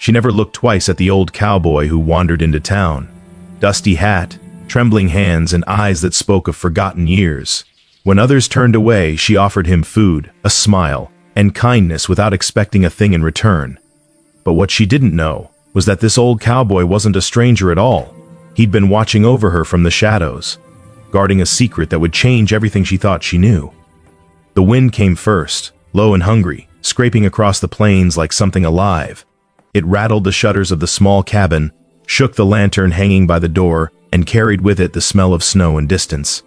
She never looked twice at the old cowboy who wandered into town. Dusty hat, trembling hands, and eyes that spoke of forgotten years. When others turned away, she offered him food, a smile, and kindness without expecting a thing in return. But what she didn't know was that this old cowboy wasn't a stranger at all. He'd been watching over her from the shadows, guarding a secret that would change everything she thought she knew. The wind came first, low and hungry, scraping across the plains like something alive. It rattled the shutters of the small cabin, shook the lantern hanging by the door, and carried with it the smell of snow and distance.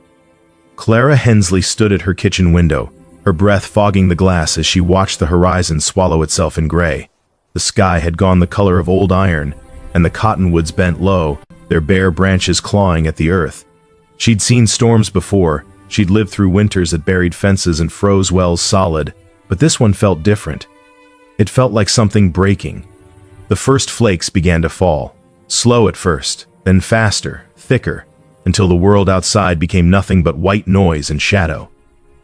Clara Hensley stood at her kitchen window, her breath fogging the glass as she watched the horizon swallow itself in gray. The sky had gone the color of old iron, and the cottonwoods bent low, their bare branches clawing at the earth. She'd seen storms before, she'd lived through winters that buried fences and froze wells solid, but this one felt different. It felt like something breaking. The first flakes began to fall, slow at first, then faster, thicker, until the world outside became nothing but white noise and shadow.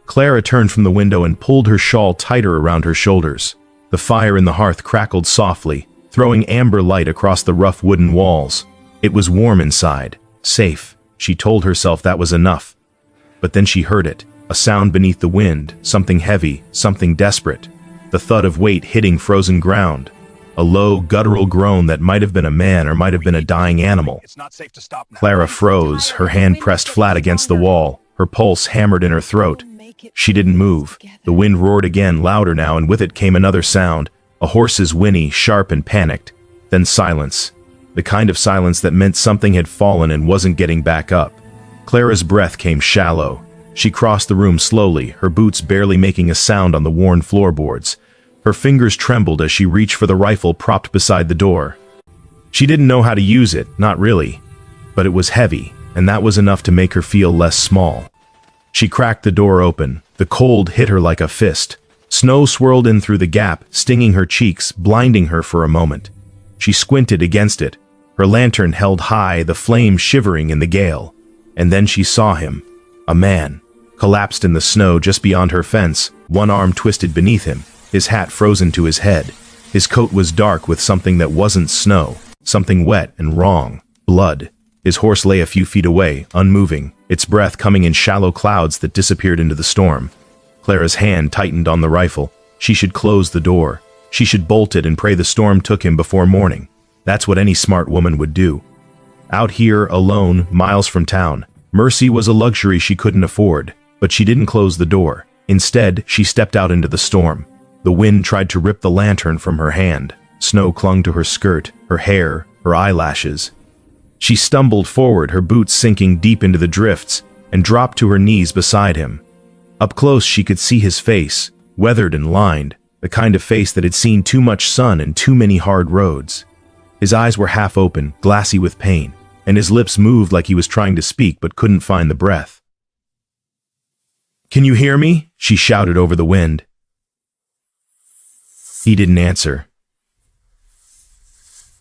Clara turned from the window and pulled her shawl tighter around her shoulders. The fire in the hearth crackled softly, throwing amber light across the rough wooden walls. It was warm inside, safe. She told herself that was enough. But then she heard it, a sound beneath the wind, something heavy, something desperate. The thud of weight hitting frozen ground. A low, guttural groan that might have been a man or might have been a dying animal. Clara froze, her hand pressed flat against the wall, her pulse hammered in her throat. She didn't move. The wind roared again, louder now, and with it came another sound, a horse's whinny, sharp and panicked. Then silence. The kind of silence that meant something had fallen and wasn't getting back up. Clara's breath came shallow. She crossed the room slowly, her boots barely making a sound on the worn floorboards. Her fingers trembled as she reached for the rifle propped beside the door. She didn't know how to use it, not really. But it was heavy, and that was enough to make her feel less small. She cracked the door open. The cold hit her like a fist. Snow swirled in through the gap, stinging her cheeks, blinding her for a moment. She squinted against it, her lantern held high, the flame shivering in the gale. And then she saw him, a man, collapsed in the snow just beyond her fence, one arm twisted beneath him, his hat frozen to his head. His coat was dark with something that wasn't snow, something wet and wrong, blood. His horse lay a few feet away, unmoving, its breath coming in shallow clouds that disappeared into the storm. Clara's hand tightened on the rifle. She should close the door. She should bolt it and pray the storm took him before morning. That's what any smart woman would do. Out here, alone, miles from town, mercy was a luxury she couldn't afford, but she didn't close the door. Instead, she stepped out into the storm. The wind tried to rip the lantern from her hand. Snow clung to her skirt, her hair, her eyelashes. She stumbled forward, her boots sinking deep into the drifts, and dropped to her knees beside him. Up close she could see his face, weathered and lined, the kind of face that had seen too much sun and too many hard roads. His eyes were half open, glassy with pain, and his lips moved like he was trying to speak but couldn't find the breath. "Can you hear me?" she shouted over the wind. He didn't answer.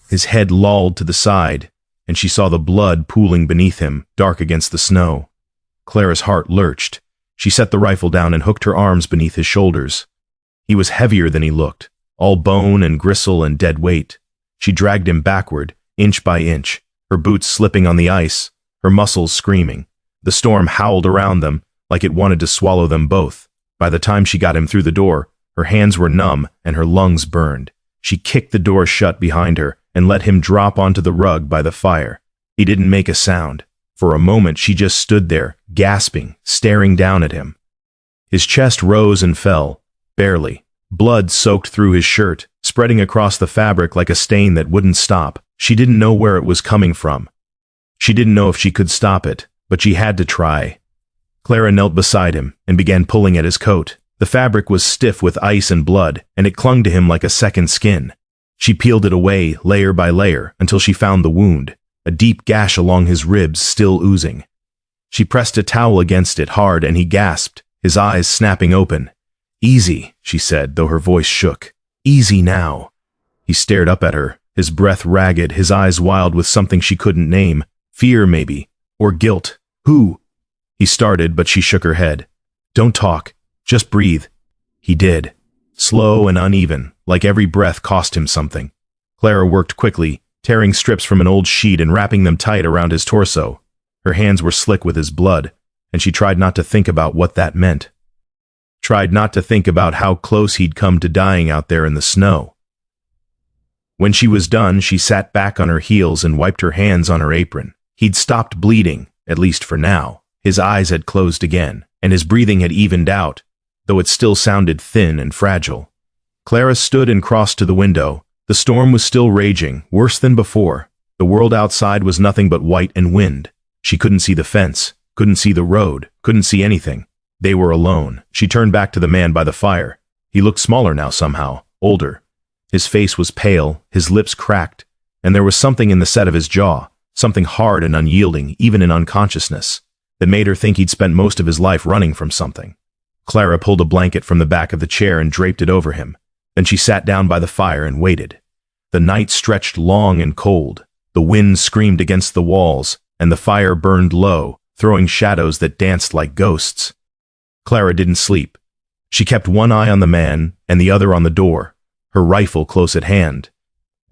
His head lolled to the side, and she saw the blood pooling beneath him, dark against the snow. Clara's heart lurched. She set the rifle down and hooked her arms beneath his shoulders. He was heavier than he looked, all bone and gristle and dead weight. She dragged him backward, inch by inch, her boots slipping on the ice, her muscles screaming. The storm howled around them, like it wanted to swallow them both. By the time she got him through the door, her hands were numb and her lungs burned. She kicked the door shut behind her and let him drop onto the rug by the fire. He didn't make a sound. For a moment she just stood there, gasping, staring down at him. His chest rose and fell, barely. Blood soaked through his shirt, spreading across the fabric like a stain that wouldn't stop. She didn't know where it was coming from. She didn't know if she could stop it, but she had to try. Clara knelt beside him and began pulling at his coat. The fabric was stiff with ice and blood, and it clung to him like a second skin. She peeled it away, layer by layer, until she found the wound, a deep gash along his ribs still oozing. She pressed a towel against it hard and he gasped, his eyes snapping open. "Easy," she said, though her voice shook. "Easy now." He stared up at her, his breath ragged, his eyes wild with something she couldn't name. Fear, maybe. Or guilt. "Who?" He started, but she shook her head. "Don't talk. Just breathe." He did. Slow and uneven, like every breath cost him something. Clara worked quickly, tearing strips from an old sheet and wrapping them tight around his torso. Her hands were slick with his blood, and she tried not to think about what that meant. Tried not to think about how close he'd come to dying out there in the snow. When she was done, she sat back on her heels and wiped her hands on her apron. He'd stopped bleeding, at least for now. His eyes had closed again, and his breathing had evened out, though it still sounded thin and fragile. Clara stood and crossed to the window. The storm was still raging, worse than before. The world outside was nothing but white and wind. She couldn't see the fence, couldn't see the road, couldn't see anything. They were alone. She turned back to the man by the fire. He looked smaller now somehow, older. His face was pale, his lips cracked, and there was something in the set of his jaw, something hard and unyielding, even in unconsciousness, that made her think he'd spent most of his life running from something. Clara pulled a blanket from the back of the chair and draped it over him. Then she sat down by the fire and waited. The night stretched long and cold. The wind screamed against the walls, and the fire burned low, throwing shadows that danced like ghosts. Clara didn't sleep. She kept one eye on the man and the other on the door, her rifle close at hand.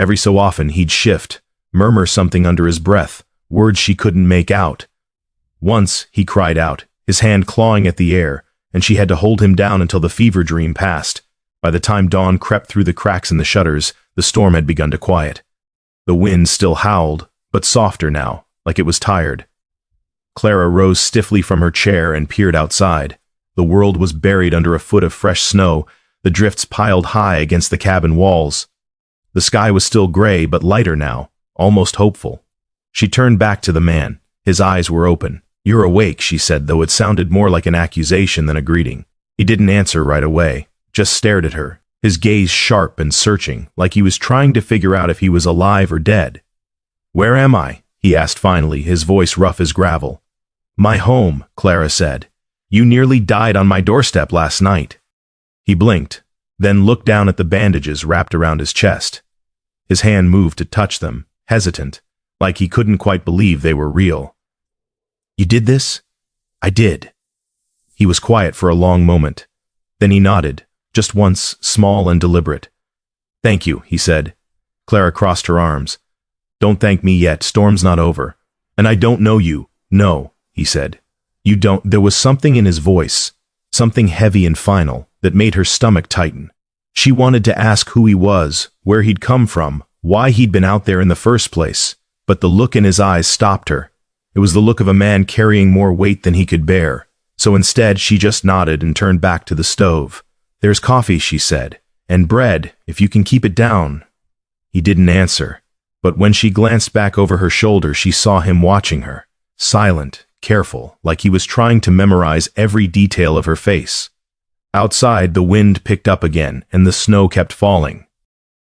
Every so often he'd shift, murmur something under his breath, words she couldn't make out. Once he cried out, his hand clawing at the air, and she had to hold him down until the fever dream passed. By the time dawn crept through the cracks in the shutters, the storm had begun to quiet. The wind still howled, but softer now, like it was tired. Clara rose stiffly from her chair and peered outside. The world was buried under a foot of fresh snow, the drifts piled high against the cabin walls. The sky was still gray, but lighter now, almost hopeful. She turned back to the man. His eyes were open. "You're awake," she said, though it sounded more like an accusation than a greeting. He didn't answer right away, just stared at her, his gaze sharp and searching, like he was trying to figure out if he was alive or dead. "Where am I?" he asked finally, his voice rough as gravel. "My home," Clara said. "You nearly died on my doorstep last night." He blinked, then looked down at the bandages wrapped around his chest. His hand moved to touch them, hesitant, like he couldn't quite believe they were real. "You did this?" "I did." He was quiet for a long moment. Then he nodded, just once, small and deliberate. "Thank you," he said. Clara crossed her arms. "Don't thank me yet, storm's not over. And I don't know you." "No," he said. "You don't." There was something in his voice, something heavy and final, that made her stomach tighten. She wanted to ask who he was, where he'd come from, why he'd been out there in the first place, but the look in his eyes stopped her. It was the look of a man carrying more weight than he could bear, so instead she just nodded and turned back to the stove. "There's coffee," she said, "and bread, if you can keep it down." He didn't answer, but when she glanced back over her shoulder she saw him watching her, silent, careful, like he was trying to memorize every detail of her face. Outside, the wind picked up again, and the snow kept falling.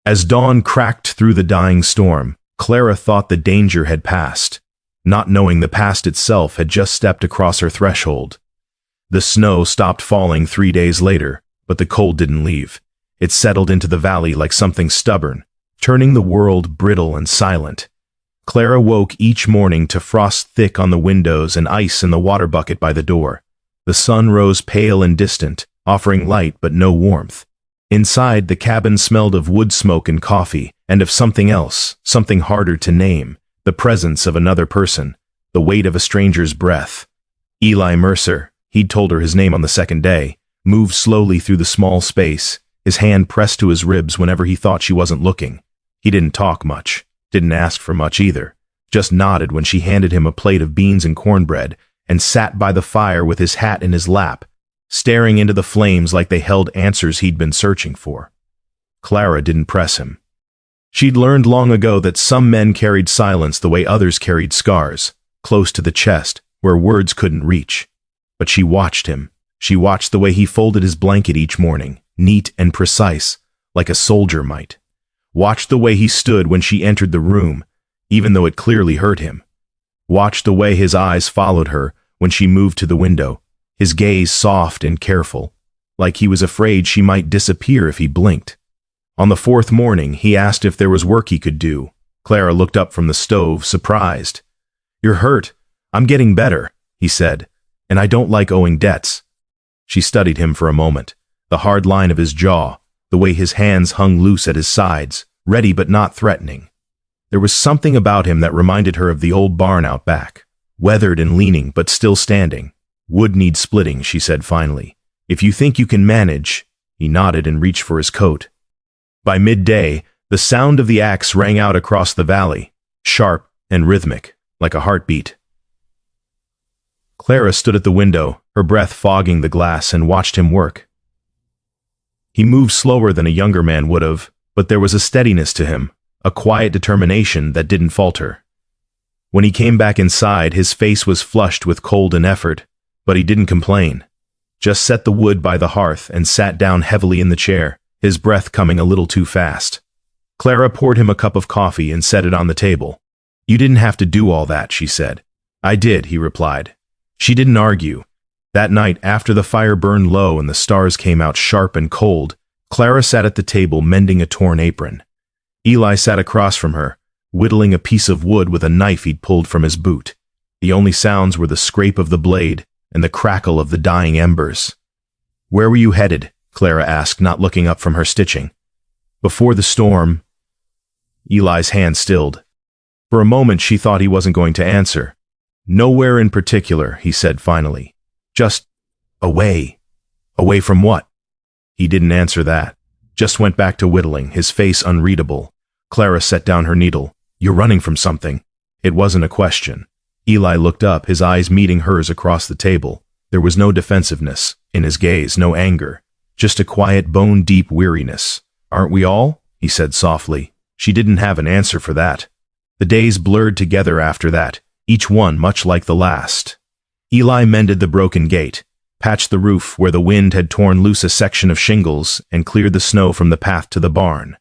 As dawn cracked through the dying storm, Clara thought the danger had passed, not knowing the past itself had just stepped across her threshold. The snow stopped falling 3 days later, but the cold didn't leave. It settled into the valley like something stubborn, turning the world brittle and silent. Clara woke each morning to frost thick on the windows and ice in the water bucket by the door. The sun rose pale and distant, offering light but no warmth. Inside, the cabin smelled of wood smoke and coffee, and of something else, something harder to name, the presence of another person, the weight of a stranger's breath. Eli Mercer, he'd told her his name on the second day, moved slowly through the small space, his hand pressed to his ribs whenever he thought she wasn't looking. He didn't talk much, didn't ask for much either, just nodded when she handed him a plate of beans and cornbread, and sat by the fire with his hat in his lap, staring into the flames like they held answers he'd been searching for. Clara didn't press him. She'd learned long ago that some men carried silence the way others carried scars, close to the chest, where words couldn't reach. But she watched him. She watched the way he folded his blanket each morning, neat and precise, like a soldier might. Watched the way he stood when she entered the room, even though it clearly hurt him. Watched the way his eyes followed her when she moved to the window, his gaze soft and careful, like he was afraid she might disappear if he blinked. On the fourth morning, he asked if there was work he could do. Clara looked up from the stove, surprised. "You're hurt. I'm getting better," he said, "and I don't like owing debts." She studied him for a moment, the hard line of his jaw, the way his hands hung loose at his sides, ready but not threatening. There was something about him that reminded her of the old barn out back, weathered and leaning but still standing. "Wood needs splitting," she said finally. "If you think you can manage." He nodded and reached for his coat. By midday, the sound of the axe rang out across the valley, sharp and rhythmic, like a heartbeat. Clara stood at the window, her breath fogging the glass, and watched him work. He moved slower than a younger man would have, but there was a steadiness to him, a quiet determination that didn't falter. When he came back inside, his face was flushed with cold and effort, but he didn't complain. Just set the wood by the hearth and sat down heavily in the chair, his breath coming a little too fast. Clara poured him a cup of coffee and set it on the table. "You didn't have to do all that," she said. "I did," he replied. She didn't argue. That night, after the fire burned low and the stars came out sharp and cold, Clara sat at the table mending a torn apron. Eli sat across from her, whittling a piece of wood with a knife he'd pulled from his boot. The only sounds were the scrape of the blade and the crackle of the dying embers. "Where were you headed?" Clara asked, not looking up from her stitching. "Before the storm." Eli's hand stilled. For a moment she thought he wasn't going to answer. "Nowhere in particular," he said finally. "Just away." "Away from what?" He didn't answer that. Just went back to whittling, his face unreadable. Clara set down her needle. "You're running from something." It wasn't a question. Eli looked up, his eyes meeting hers across the table. There was no defensiveness in his gaze, no anger, just a quiet, bone-deep weariness. "Aren't we all?" he said softly. She didn't have an answer for that. The days blurred together after that, each one much like the last. Eli mended the broken gate, patched the roof where the wind had torn loose a section of shingles, and cleared the snow from the path to the barn.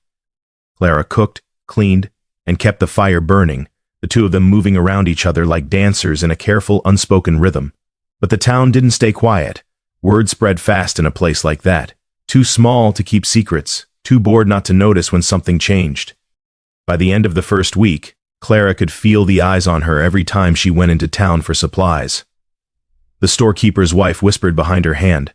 Clara cooked, cleaned, and kept the fire burning, the two of them moving around each other like dancers in a careful, unspoken rhythm. But the town didn't stay quiet. Word spread fast in a place like that. Too small to keep secrets, too bored not to notice when something changed. By the end of the first week, Clara could feel the eyes on her every time she went into town for supplies. The storekeeper's wife whispered behind her hand.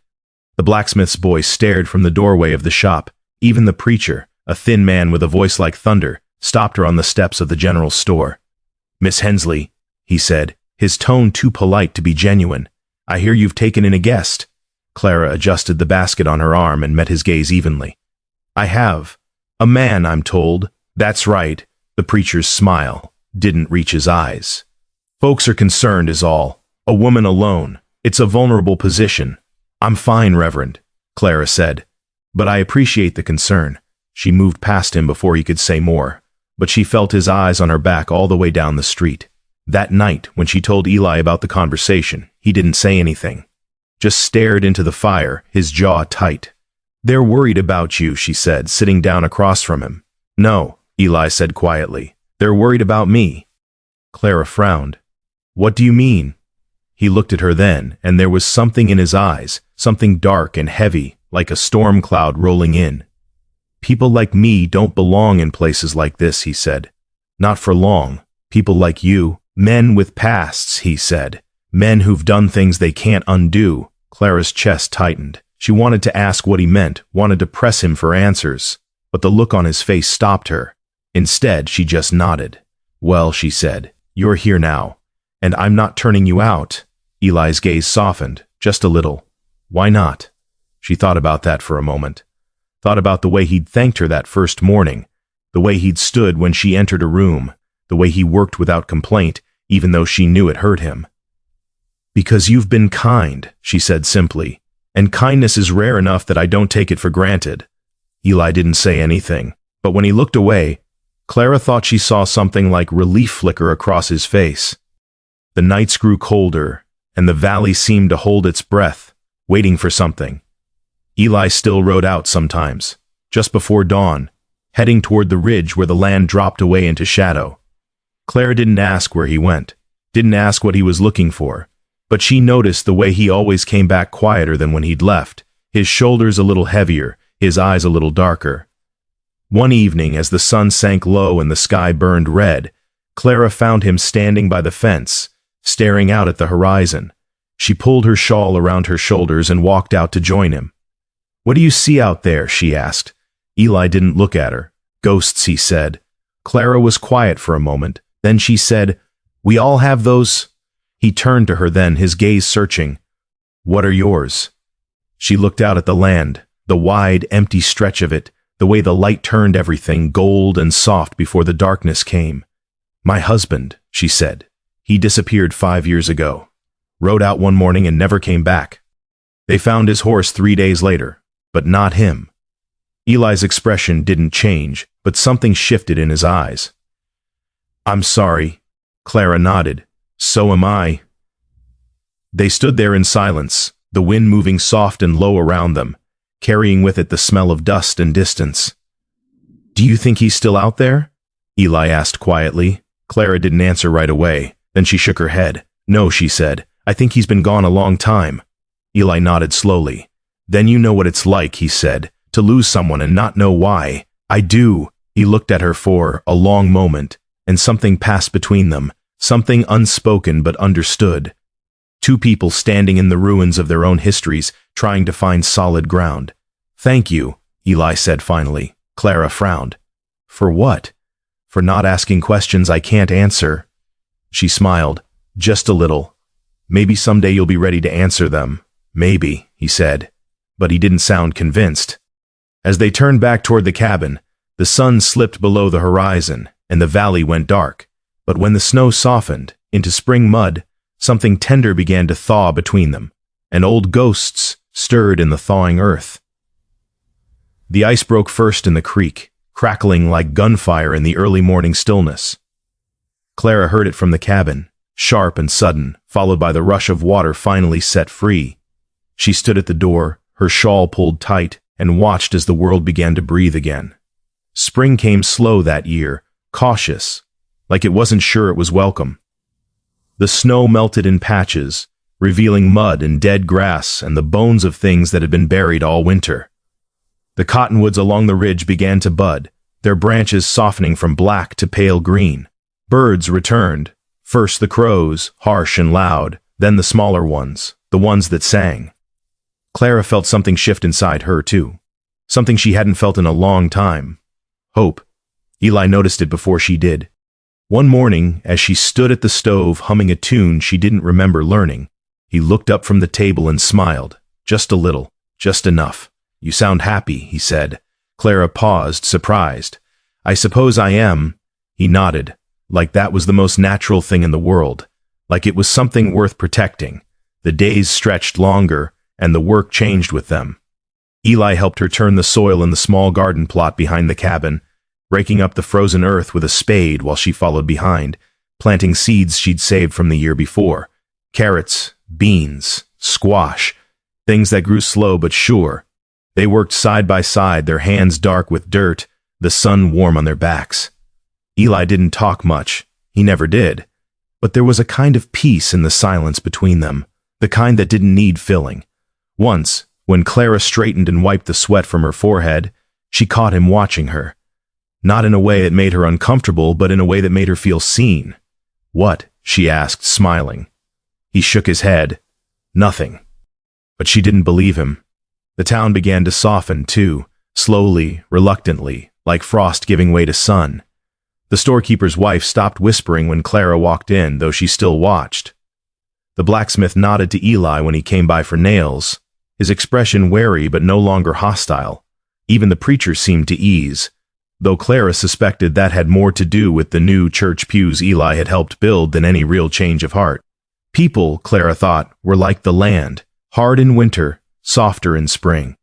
The blacksmith's boy stared from the doorway of the shop. Even the preacher, a thin man with a voice like thunder, stopped her on the steps of the general store. "Miss Hensley," he said, his tone too polite to be genuine, "I hear you've taken in a guest." Clara adjusted the basket on her arm and met his gaze evenly. "I have. A man, I'm told." "That's right." The preacher's smile didn't reach his eyes. "Folks are concerned is all. A woman alone. It's a vulnerable position." "I'm fine, Reverend," Clara said. "But I appreciate the concern." She moved past him before he could say more, but she felt his eyes on her back all the way down the street. That night, when she told Eli about the conversation, he didn't say anything. Just stared into the fire, his jaw tight. "They're worried about you," she said, sitting down across from him. "No," Eli said quietly. "They're worried about me." Clara frowned. "What do you mean?" He looked at her then, and there was something in his eyes, something dark and heavy, like a storm cloud rolling in. "People like me don't belong in places like this," he said. "Not for long. People like you, men with pasts," he said. "Men who've done things they can't undo." Clara's chest tightened. She wanted to ask what he meant, wanted to press him for answers, but the look on his face stopped her. Instead, she just nodded. "Well," she said, "you're here now, and I'm not turning you out." Eli's gaze softened, just a little. "Why not?" She thought about that for a moment. Thought about the way he'd thanked her that first morning, the way he'd stood when she entered a room, the way he worked without complaint, even though she knew it hurt him. "Because you've been kind," she said simply, "and kindness is rare enough that I don't take it for granted." Eli didn't say anything, but when he looked away, Clara thought she saw something like relief flicker across his face. The nights grew colder, and the valley seemed to hold its breath, waiting for something. Eli still rode out sometimes, just before dawn, heading toward the ridge where the land dropped away into shadow. Clara didn't ask where he went, didn't ask what he was looking for, but she noticed the way he always came back quieter than when he'd left, his shoulders a little heavier, his eyes a little darker. One evening, as the sun sank low and the sky burned red, Clara found him standing by the fence, staring out at the horizon. She pulled her shawl around her shoulders and walked out to join him. "What do you see out there?" she asked. Eli didn't look at her, Ghosts, he said. Clara was quiet for a moment. Then she said, "We all have those." He turned to her then, his gaze searching. "What are yours?" She looked out at the land, the wide, empty stretch of it, the way the light turned everything gold and soft before the darkness came. "My husband," she said. "He disappeared 5 years ago. Rode out one morning and never came back. They found his horse 3 days later, but not him." Eli's expression didn't change, but something shifted in his eyes. "I'm sorry." Clara nodded. "So am I." They stood there in silence, the wind moving soft and low around them, carrying with it the smell of dust and distance. "Do you think he's still out there?" Eli asked quietly. Clara didn't answer right away. Then she shook her head. "No," she said. "I think he's been gone a long time." Eli nodded slowly. "Then you know what it's like," he said, "to lose someone and not know why." "I do." He looked at her for a long moment, and something passed between them, something unspoken but understood. Two people standing in the ruins of their own histories, trying to find solid ground. "Thank you," Eli said finally. Clara frowned. "For what?" "For not asking questions I can't answer." She smiled. "Just a little. Maybe someday you'll be ready to answer them." "Maybe," he said, but he didn't sound convinced. As they turned back toward the cabin, the sun slipped below the horizon, and the valley went dark. But when the snow softened into spring mud, something tender began to thaw between them, and old ghosts stirred in the thawing earth. The ice broke first in the creek, crackling like gunfire in the early morning stillness. Clara heard it from the cabin, sharp and sudden, followed by the rush of water finally set free. She stood at the door, her shawl pulled tight, and watched as the world began to breathe again. Spring came slow that year, cautious, like it wasn't sure it was welcome. The snow melted in patches, revealing mud and dead grass and the bones of things that had been buried all winter. The cottonwoods along the ridge began to bud, their branches softening from black to pale green. Birds returned, first the crows, harsh and loud, then the smaller ones, the ones that sang. Clara felt something shift inside her, too. Something she hadn't felt in a long time. Hope. Eli noticed it before she did. One morning, as she stood at the stove humming a tune she didn't remember learning, he looked up from the table and smiled. Just a little, just enough. "You sound happy," he said. Clara paused, surprised. "I suppose I am." He nodded, like that was the most natural thing in the world, like it was something worth protecting. The days stretched longer, and the work changed with them. Eli helped her turn the soil in the small garden plot behind the cabin, breaking up the frozen earth with a spade while she followed behind, planting seeds she'd saved from the year before. Carrots, beans, squash, things that grew slow but sure. They worked side by side, their hands dark with dirt, the sun warm on their backs. Eli didn't talk much. He never did. But there was a kind of peace in the silence between them, the kind that didn't need filling. Once, when Clara straightened and wiped the sweat from her forehead, she caught him watching her. Not in a way that made her uncomfortable, but in a way that made her feel seen. "What?" she asked, smiling. He shook his head. "Nothing." But she didn't believe him. The town began to soften, too, slowly, reluctantly, like frost giving way to sun. The storekeeper's wife stopped whispering when Clara walked in, though she still watched. The blacksmith nodded to Eli when he came by for nails, his expression wary but no longer hostile. Even the preacher seemed to ease, though Clara suspected that had more to do with the new church pews Eli had helped build than any real change of heart. People, Clara thought, were like the land, hard in winter, softer in spring.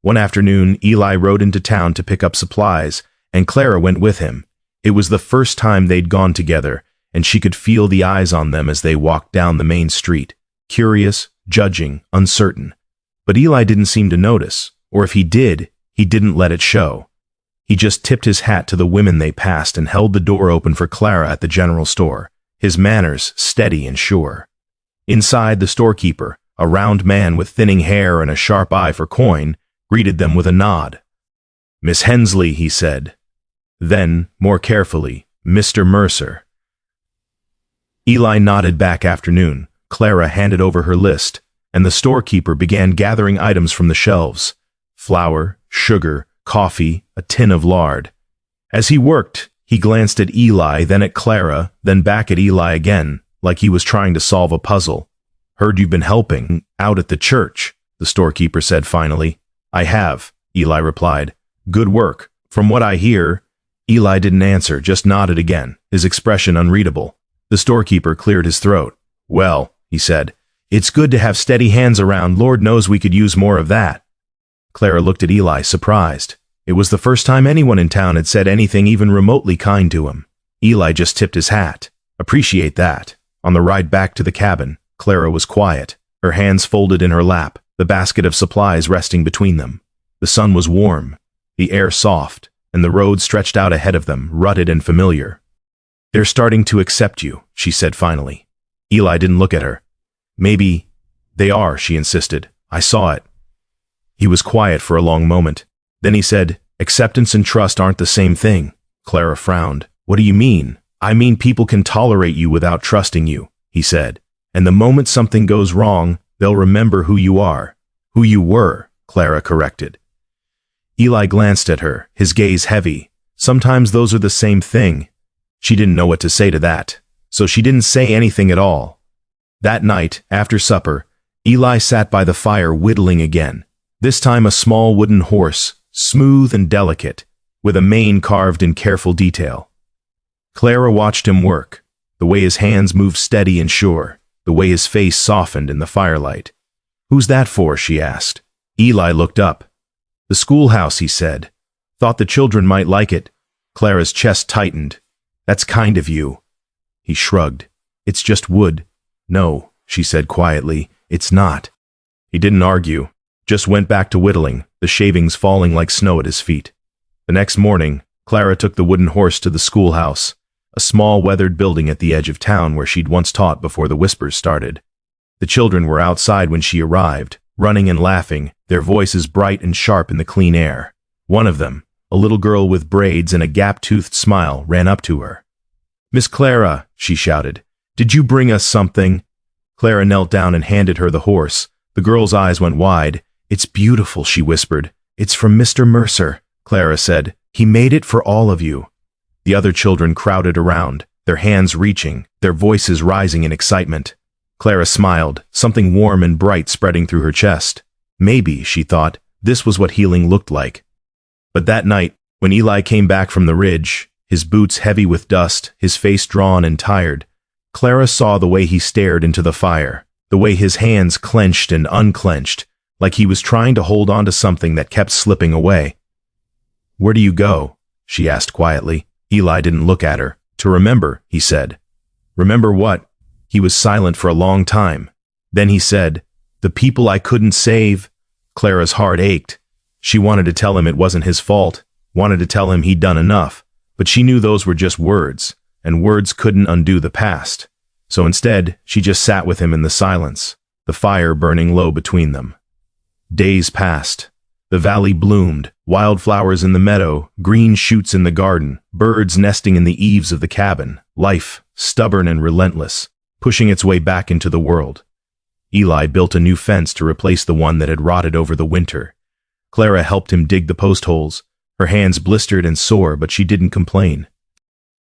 One afternoon, Eli rode into town to pick up supplies, and Clara went with him. It was the first time they'd gone together, and she could feel the eyes on them as they walked down the main street, curious, judging, uncertain. But Eli didn't seem to notice, or if he did, he didn't let it show. He just tipped his hat to the women they passed and held the door open for Clara at the general store, his manners steady and sure. Inside, the storekeeper, a round man with thinning hair and a sharp eye for coin, greeted them with a nod. "Miss Hensley," he said. Then, more carefully, "Mr. Mercer." Eli nodded back. Afternoon. Clara handed over her list, and the storekeeper began gathering items from the shelves: flour, sugar, coffee, a tin of lard. As he worked, he glanced at Eli, then at Clara, then back at Eli again, like he was trying to solve a puzzle. "Heard you've been helping out at the church," the storekeeper said finally. "I have," Eli replied. "Good work. From what I hear—" Eli didn't answer, just nodded again, his expression unreadable. The storekeeper cleared his throat. "Well," he said, "it's good to have steady hands around. Lord knows we could use more of that." Clara looked at Eli, surprised. It was the first time anyone in town had said anything even remotely kind to him. Eli just tipped his hat. "Appreciate that." On the ride back to the cabin, Clara was quiet, her hands folded in her lap, the basket of supplies resting between them. The sun was warm, the air soft, and the road stretched out ahead of them, rutted and familiar. "They're starting to accept you," she said finally. Eli didn't look at her. "Maybe they are," she insisted. "I saw it." He was quiet for a long moment. Then he said, "Acceptance and trust aren't the same thing." Clara frowned. "What do you mean?" "I mean people can tolerate you without trusting you," he said. "And the moment something goes wrong, they'll remember who you are." "Who you were," Clara corrected. Eli glanced at her, his gaze heavy. Sometimes those are the same thing. She didn't know what to say to that, so she didn't say anything at all. That night, after supper, Eli sat by the fire whittling again, this time a small wooden horse, smooth and delicate, with a mane carved in careful detail. Clara watched him work, the way his hands moved steady and sure, the way his face softened in the firelight. "Who's that for?" she asked. Eli looked up. "The schoolhouse," he said. "Thought the children might like it." Clara's chest tightened. "That's kind of you." He shrugged. "It's just wood." "No," she said quietly, "it's not." He didn't argue, just went back to whittling, the shavings falling like snow at his feet. The next morning, Clara took the wooden horse to the schoolhouse, a small weathered building at the edge of town where she'd once taught before the whispers started. The children were outside when she arrived, running and laughing, their voices bright and sharp in the clean air. One of them, a little girl with braids and a gap-toothed smile, ran up to her. "Miss Clara," she shouted, "did you bring us something?" Clara knelt down and handed her the horse. The girl's eyes went wide. "It's beautiful," she whispered. "It's from Mr. Mercer," Clara said. "He made it for all of you." The other children crowded around, their hands reaching, their voices rising in excitement. Clara smiled, something warm and bright spreading through her chest. Maybe, she thought, this was what healing looked like. But that night, when Eli came back from the ridge, his boots heavy with dust, his face drawn and tired, Clara saw the way he stared into the fire, the way his hands clenched and unclenched, like he was trying to hold on to something that kept slipping away. "Where do you go?" she asked quietly. Eli didn't look at her. "To remember," he said. "Remember what?" He was silent for a long time. Then he said, "The people I couldn't save." Clara's heart ached. She wanted to tell him it wasn't his fault, wanted to tell him he'd done enough, but she knew those were just words, and words couldn't undo the past. So instead, she just sat with him in the silence, the fire burning low between them. Days passed. The valley bloomed, wildflowers in the meadow, green shoots in the garden, birds nesting in the eaves of the cabin, life, stubborn and relentless, pushing its way back into the world. Eli built a new fence to replace the one that had rotted over the winter. Clara helped him dig the post holes, her hands blistered and sore, but she didn't complain.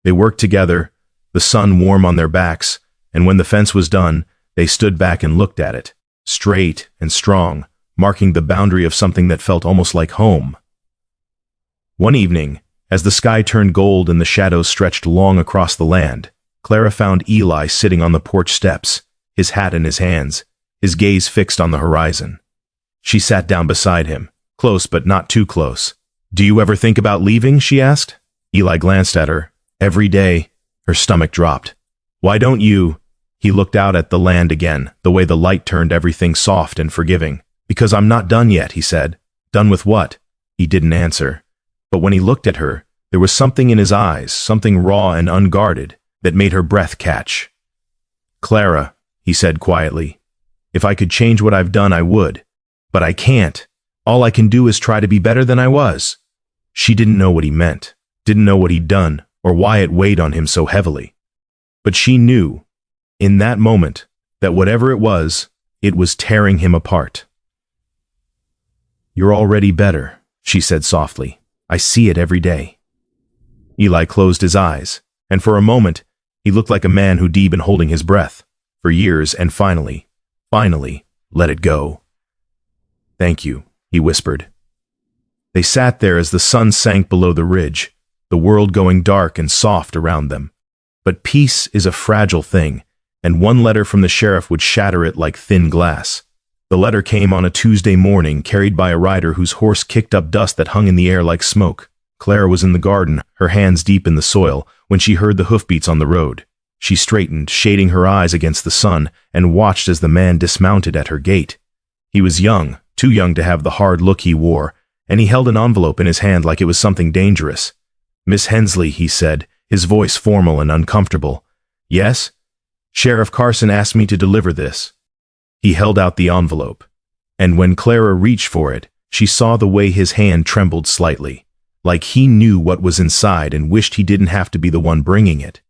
They worked together, the sun warm on their backs, and when the fence was done, they stood back and looked at it, straight and strong, marking the boundary of something that felt almost like home. One evening, as the sky turned gold and the shadows stretched long across the land, Clara found Eli sitting on the porch steps, his hat in his hands, his gaze fixed on the horizon. She sat down beside him, close but not too close. "Do you ever think about leaving?" she asked. Eli glanced at her. "Every day." Her stomach dropped. "Why don't you?" He looked out at the land again, the way the light turned everything soft and forgiving. "Because I'm not done yet," he said. "Done with what?" He didn't answer. But when he looked at her, there was something in his eyes, something raw and unguarded, that made her breath catch. "Clara," he said quietly, "if I could change what I've done, I would. But I can't. All I can do is try to be better than I was." She didn't know what he meant, didn't know what he'd done, or why it weighed on him so heavily. But she knew, in that moment, that whatever it was tearing him apart. "You're already better," she said softly. "I see it every day." Eli closed his eyes, and for a moment, he looked like a man who'd been holding his breath for years and finally, let it go. Thank you, he whispered. They sat there as the sun sank below the ridge, the world going dark and soft around them. But peace is a fragile thing, and one letter from the sheriff would shatter it like thin glass. The letter came on a Tuesday morning, carried by a rider whose horse kicked up dust that hung in the air like smoke. Clara was in the garden, her hands deep in the soil, when she heard the hoofbeats on the road. She straightened, shading her eyes against the sun, and watched as the man dismounted at her gate. He was young, too young to have the hard look he wore, and he held an envelope in his hand like it was something dangerous. "Miss Hensley," he said, his voice formal and uncomfortable. "Yes? Sheriff Carson asked me to deliver this." He held out the envelope, and when Clara reached for it, she saw the way his hand trembled slightly, like he knew what was inside and wished he didn't have to be the one bringing it.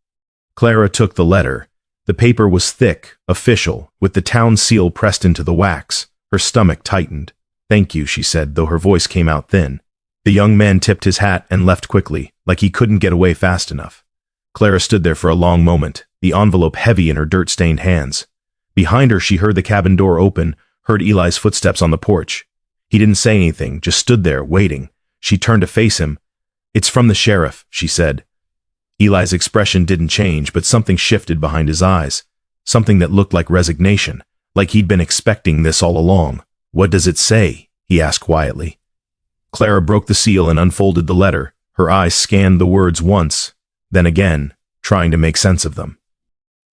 Clara took the letter. The paper was thick, official, with the town seal pressed into the wax. Her stomach tightened. "Thank you," she said, though her voice came out thin. The young man tipped his hat and left quickly, like he couldn't get away fast enough. Clara stood there for a long moment, the envelope heavy in her dirt-stained hands. Behind her, she heard the cabin door open, heard Eli's footsteps on the porch. He didn't say anything, just stood there, waiting. She turned to face him. "It's from the sheriff," she said. Eli's expression didn't change, but something shifted behind his eyes. Something that looked like resignation, like he'd been expecting this all along. "What does it say?" he asked quietly. Clara broke the seal and unfolded the letter. Her eyes scanned the words once, then again, trying to make sense of them.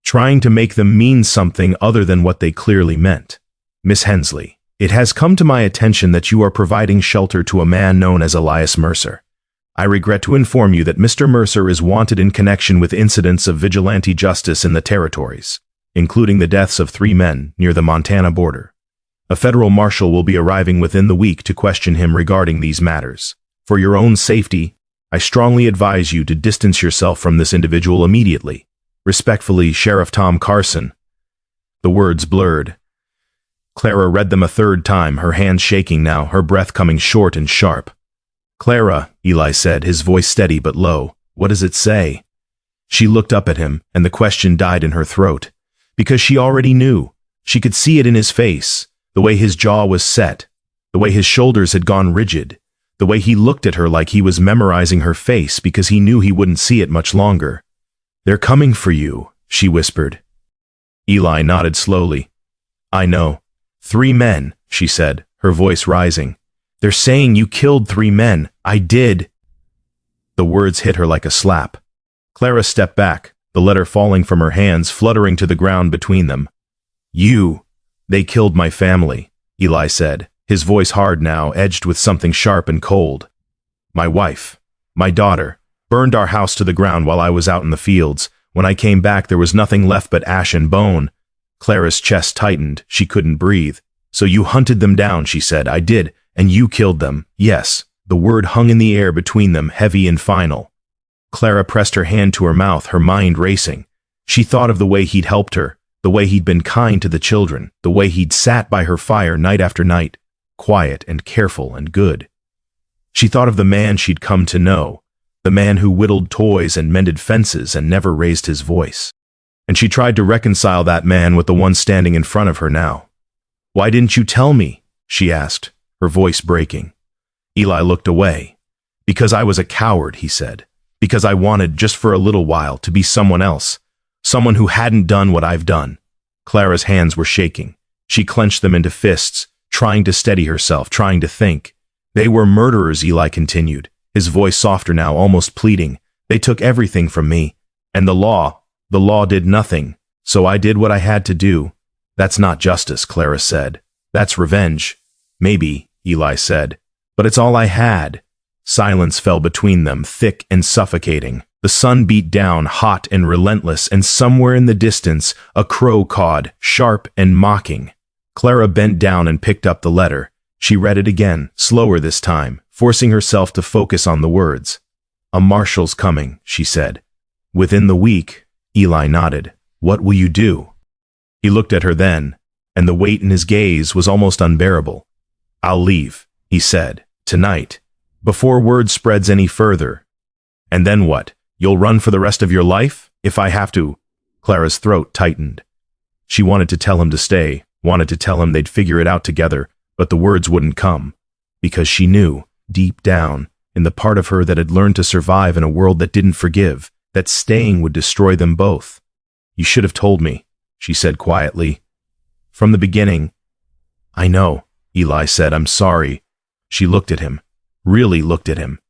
Trying to make them mean something other than what they clearly meant. "Miss Hensley, it has come to my attention that you are providing shelter to a man known as Elias Mercer. I regret to inform you that Mr. Mercer is wanted in connection with incidents of vigilante justice in the territories, including the deaths of 3 men near the Montana border. A federal marshal will be arriving within the week to question him regarding these matters. For your own safety, I strongly advise you to distance yourself from this individual immediately. Respectfully, Sheriff Tom Carson." The words blurred. Clara read them a third time, her hands shaking now, her breath coming short and sharp. "Clara," Eli said, his voice steady but low, "what does it say?" She looked up at him, and the question died in her throat. Because she already knew. She could see it in his face, the way his jaw was set, the way his shoulders had gone rigid, the way he looked at her like he was memorizing her face because he knew he wouldn't see it much longer. "They're coming for you," she whispered. Eli nodded slowly. "I know. 3 men, she said, her voice rising. "They're saying you killed 3 men. I did." The words hit her like a slap. Clara stepped back, the letter falling from her hands, fluttering to the ground between them. They killed my family," Eli said, his voice hard now, edged with something sharp and cold. "My wife, my daughter, burned our house to the ground while I was out in the fields. When I came back, there was nothing left but ash and bone." Clara's chest tightened. She couldn't breathe. "So you hunted them down," she said. "I did, and you killed them." "Yes." The word hung in the air between them, heavy and final. Clara pressed her hand to her mouth, her mind racing. She thought of the way he'd helped her, the way he'd been kind to the children, the way he'd sat by her fire night after night, quiet and careful and good. She thought of the man she'd come to know, the man who whittled toys and mended fences and never raised his voice. And she tried to reconcile that man with the one standing in front of her now. "Why didn't you tell me?" she asked, her voice breaking. Eli looked away. "Because I was a coward," he said. "Because I wanted, just for a little while, to be someone else. Someone who hadn't done what I've done." Clara's hands were shaking. She clenched them into fists, trying to steady herself, trying to think. "They were murderers," Eli continued, his voice softer now, almost pleading. "They took everything from me. And the law did nothing. So I did what I had to do." "That's not justice," Clara said. "That's revenge." "Maybe," Eli said. "But it's all I had." Silence fell between them, thick and suffocating. The sun beat down, hot and relentless, and somewhere in the distance, a crow cawed, sharp and mocking. Clara bent down and picked up the letter. She read it again, slower this time, forcing herself to focus on the words. "A marshal's coming," she said. "Within the week," Eli nodded. "What will you do?" He looked at her then, and the weight in his gaze was almost unbearable. "I'll leave," he said, "tonight, before word spreads any further." And then what? You'll run for the rest of your life? If I have to. Clara's throat tightened. She wanted to tell him to stay, wanted to tell him they'd figure it out together, but the words wouldn't come. Because she knew, deep down, in the part of her that had learned to survive in a world that didn't forgive, that staying would destroy them both. You should have told me, she said quietly. From the beginning. I know, Eli said, I'm sorry. She looked at him, really looked at him,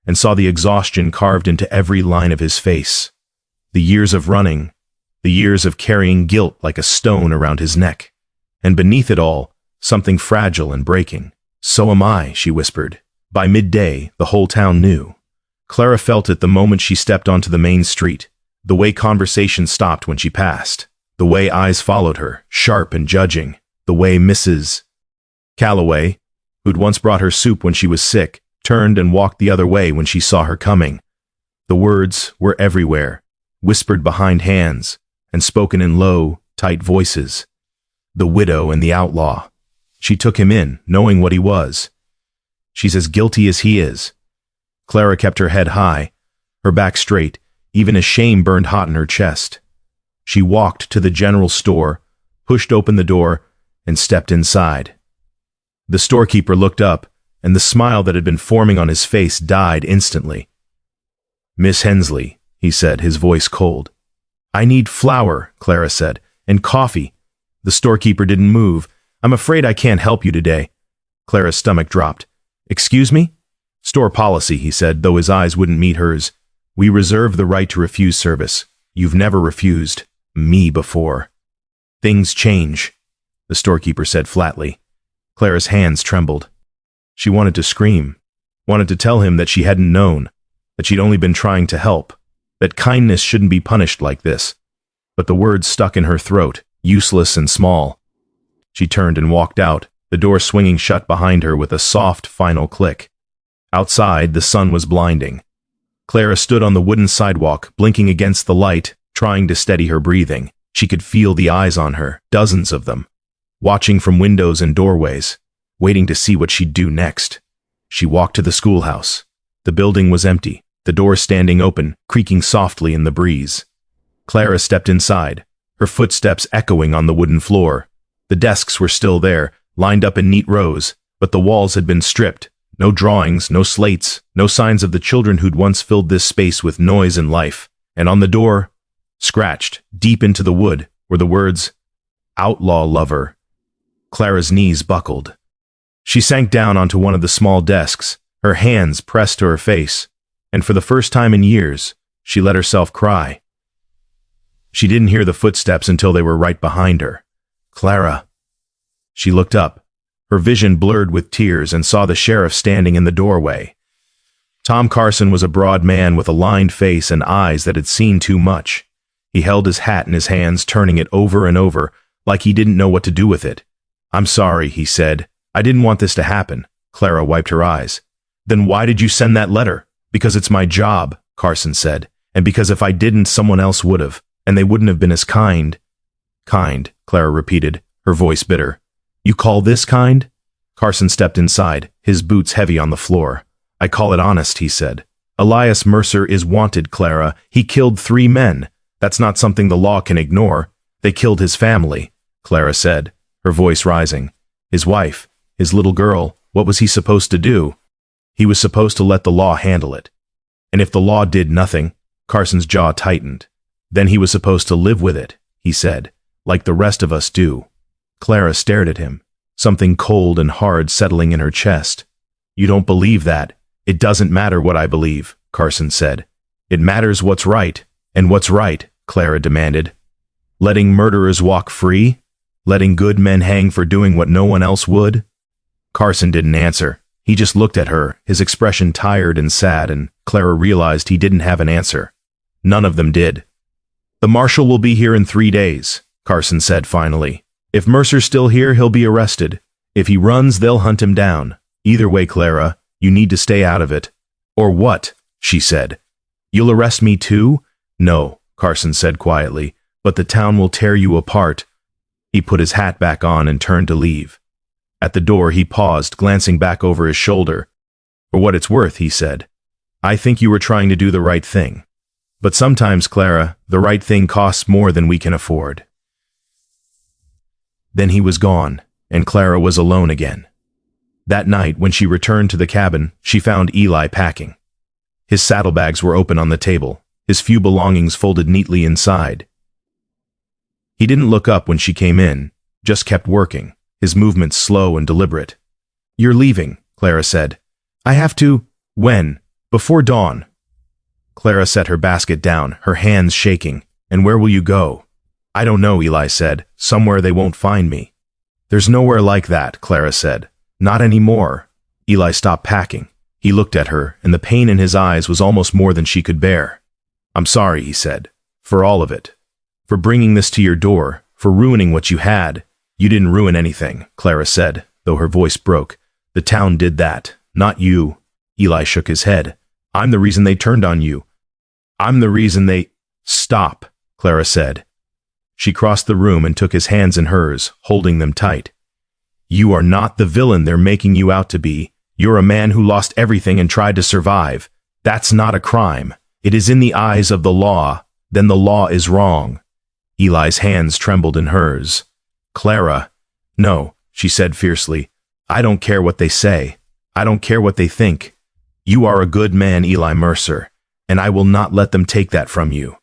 and saw the exhaustion carved into every line of his face. The years of running, the years of carrying guilt like a stone around his neck. And beneath it all, something fragile and breaking. So am I, she whispered. By midday, the whole town knew. Clara felt it the moment she stepped onto the main street, the way conversation stopped when she passed, the way eyes followed her, sharp and judging, the way Mrs. Calloway, who'd once brought her soup when she was sick, turned and walked the other way when she saw her coming. The words were everywhere, whispered behind hands, and spoken in low, tight voices. The widow and the outlaw. She took him in, knowing what he was. She's as guilty as he is. Clara kept her head high, her back straight, even as shame burned hot in her chest. She walked to the general store, pushed open the door, and stepped inside. The storekeeper looked up, and the smile that had been forming on his face died instantly. Miss Hensley, he said, his voice cold. I need flour, Clara said, and coffee. The storekeeper didn't move. I'm afraid I can't help you today. Clara's stomach dropped. Excuse me? Store policy, he said, though his eyes wouldn't meet hers. We reserve the right to refuse service. You've never refused me before. Things change, the storekeeper said flatly. Clara's hands trembled. She wanted to scream, wanted to tell him that she hadn't known, that she'd only been trying to help, that kindness shouldn't be punished like this. But the words stuck in her throat, useless and small. She turned and walked out, the door swinging shut behind her with a soft, final click. Outside, the sun was blinding. Clara stood on the wooden sidewalk, blinking against the light, trying to steady her breathing. She could feel the eyes on her, dozens of them, watching from windows and doorways, waiting to see what she'd do next. She walked to the schoolhouse. The building was empty, the door standing open, creaking softly in the breeze. Clara stepped inside, her footsteps echoing on the wooden floor. The desks were still there, lined up in neat rows, but the walls had been stripped. No drawings, no slates, no signs of the children who'd once filled this space with noise and life. And on the door, scratched deep into the wood, were the words, Outlaw Lover. Clara's knees buckled. She sank down onto one of the small desks, her hands pressed to her face, and for the first time in years, she let herself cry. She didn't hear the footsteps until they were right behind her. Clara. She looked up, her vision blurred with tears, and saw the sheriff standing in the doorway. Tom Carson was a broad man with a lined face and eyes that had seen too much. He held his hat in his hands, turning it over and over, like he didn't know what to do with it. I'm sorry, he said. I didn't want this to happen. Clara wiped her eyes. Then why did you send that letter? Because it's my job, Carson said, and because if I didn't, someone else would have, and they wouldn't have been as kind. Kind, Clara repeated, her voice bitter. You call this kind? Carson stepped inside, his boots heavy on the floor. I call it honest, he said. Elias Mercer is wanted, Clara. He killed 3 men. That's not something the law can ignore. They killed his family, Clara said, her voice rising. His wife, his little girl, what was he supposed to do? He was supposed to let the law handle it. And if the law did nothing, Carson's jaw tightened. Then he was supposed to live with it, he said, like the rest of us do. Clara stared at him, something cold and hard settling in her chest. You don't believe that. It doesn't matter what I believe, Carson said. It matters what's right. And what's right, Clara demanded. Letting murderers walk free? Letting good men hang for doing what no one else would? Carson didn't answer. He just looked at her, his expression tired and sad, and Clara realized he didn't have an answer. None of them did. The marshal will be here in 3 days, Carson said finally. If Mercer's still here, he'll be arrested. If he runs, they'll hunt him down. Either way, Clara, you need to stay out of it. Or what? She said. You'll arrest me too? No, Carson said quietly, but the town will tear you apart. He put his hat back on and turned to leave. At the door, he paused, glancing back over his shoulder. For what it's worth, he said. I think you were trying to do the right thing. But sometimes, Clara, the right thing costs more than we can afford." Then he was gone, and Clara was alone again. That night, when she returned to the cabin, she found Eli packing. His saddlebags were open on the table, his few belongings folded neatly inside. He didn't look up when she came in, just kept working, his movements slow and deliberate. "You're leaving," Clara said. "I have to—" "When?" "Before dawn." Clara set her basket down, her hands shaking. "And where will you go?" "I don't know," Eli said. "Somewhere they won't find me." "There's nowhere like that," Clara said. "Not anymore." Eli stopped packing. He looked at her, and the pain in his eyes was almost more than she could bear. "I'm sorry," he said, "for all of it. For bringing this to your door, for ruining what you had." "You didn't ruin anything," Clara said, though her voice broke. "The town did that, not you." Eli shook his head. "I'm the reason they turned on you. I'm the reason they—" "Stop," Clara said. She crossed the room and took his hands in hers, holding them tight. "You are not the villain they're making you out to be. You're a man who lost everything and tried to survive. That's not a crime. It is in the eyes of the law. Then the law is wrong." Eli's hands trembled in hers. "Clara." "No," she said fiercely. "I don't care what they say. I don't care what they think. You are a good man, Eli Mercer, and I will not let them take that from you."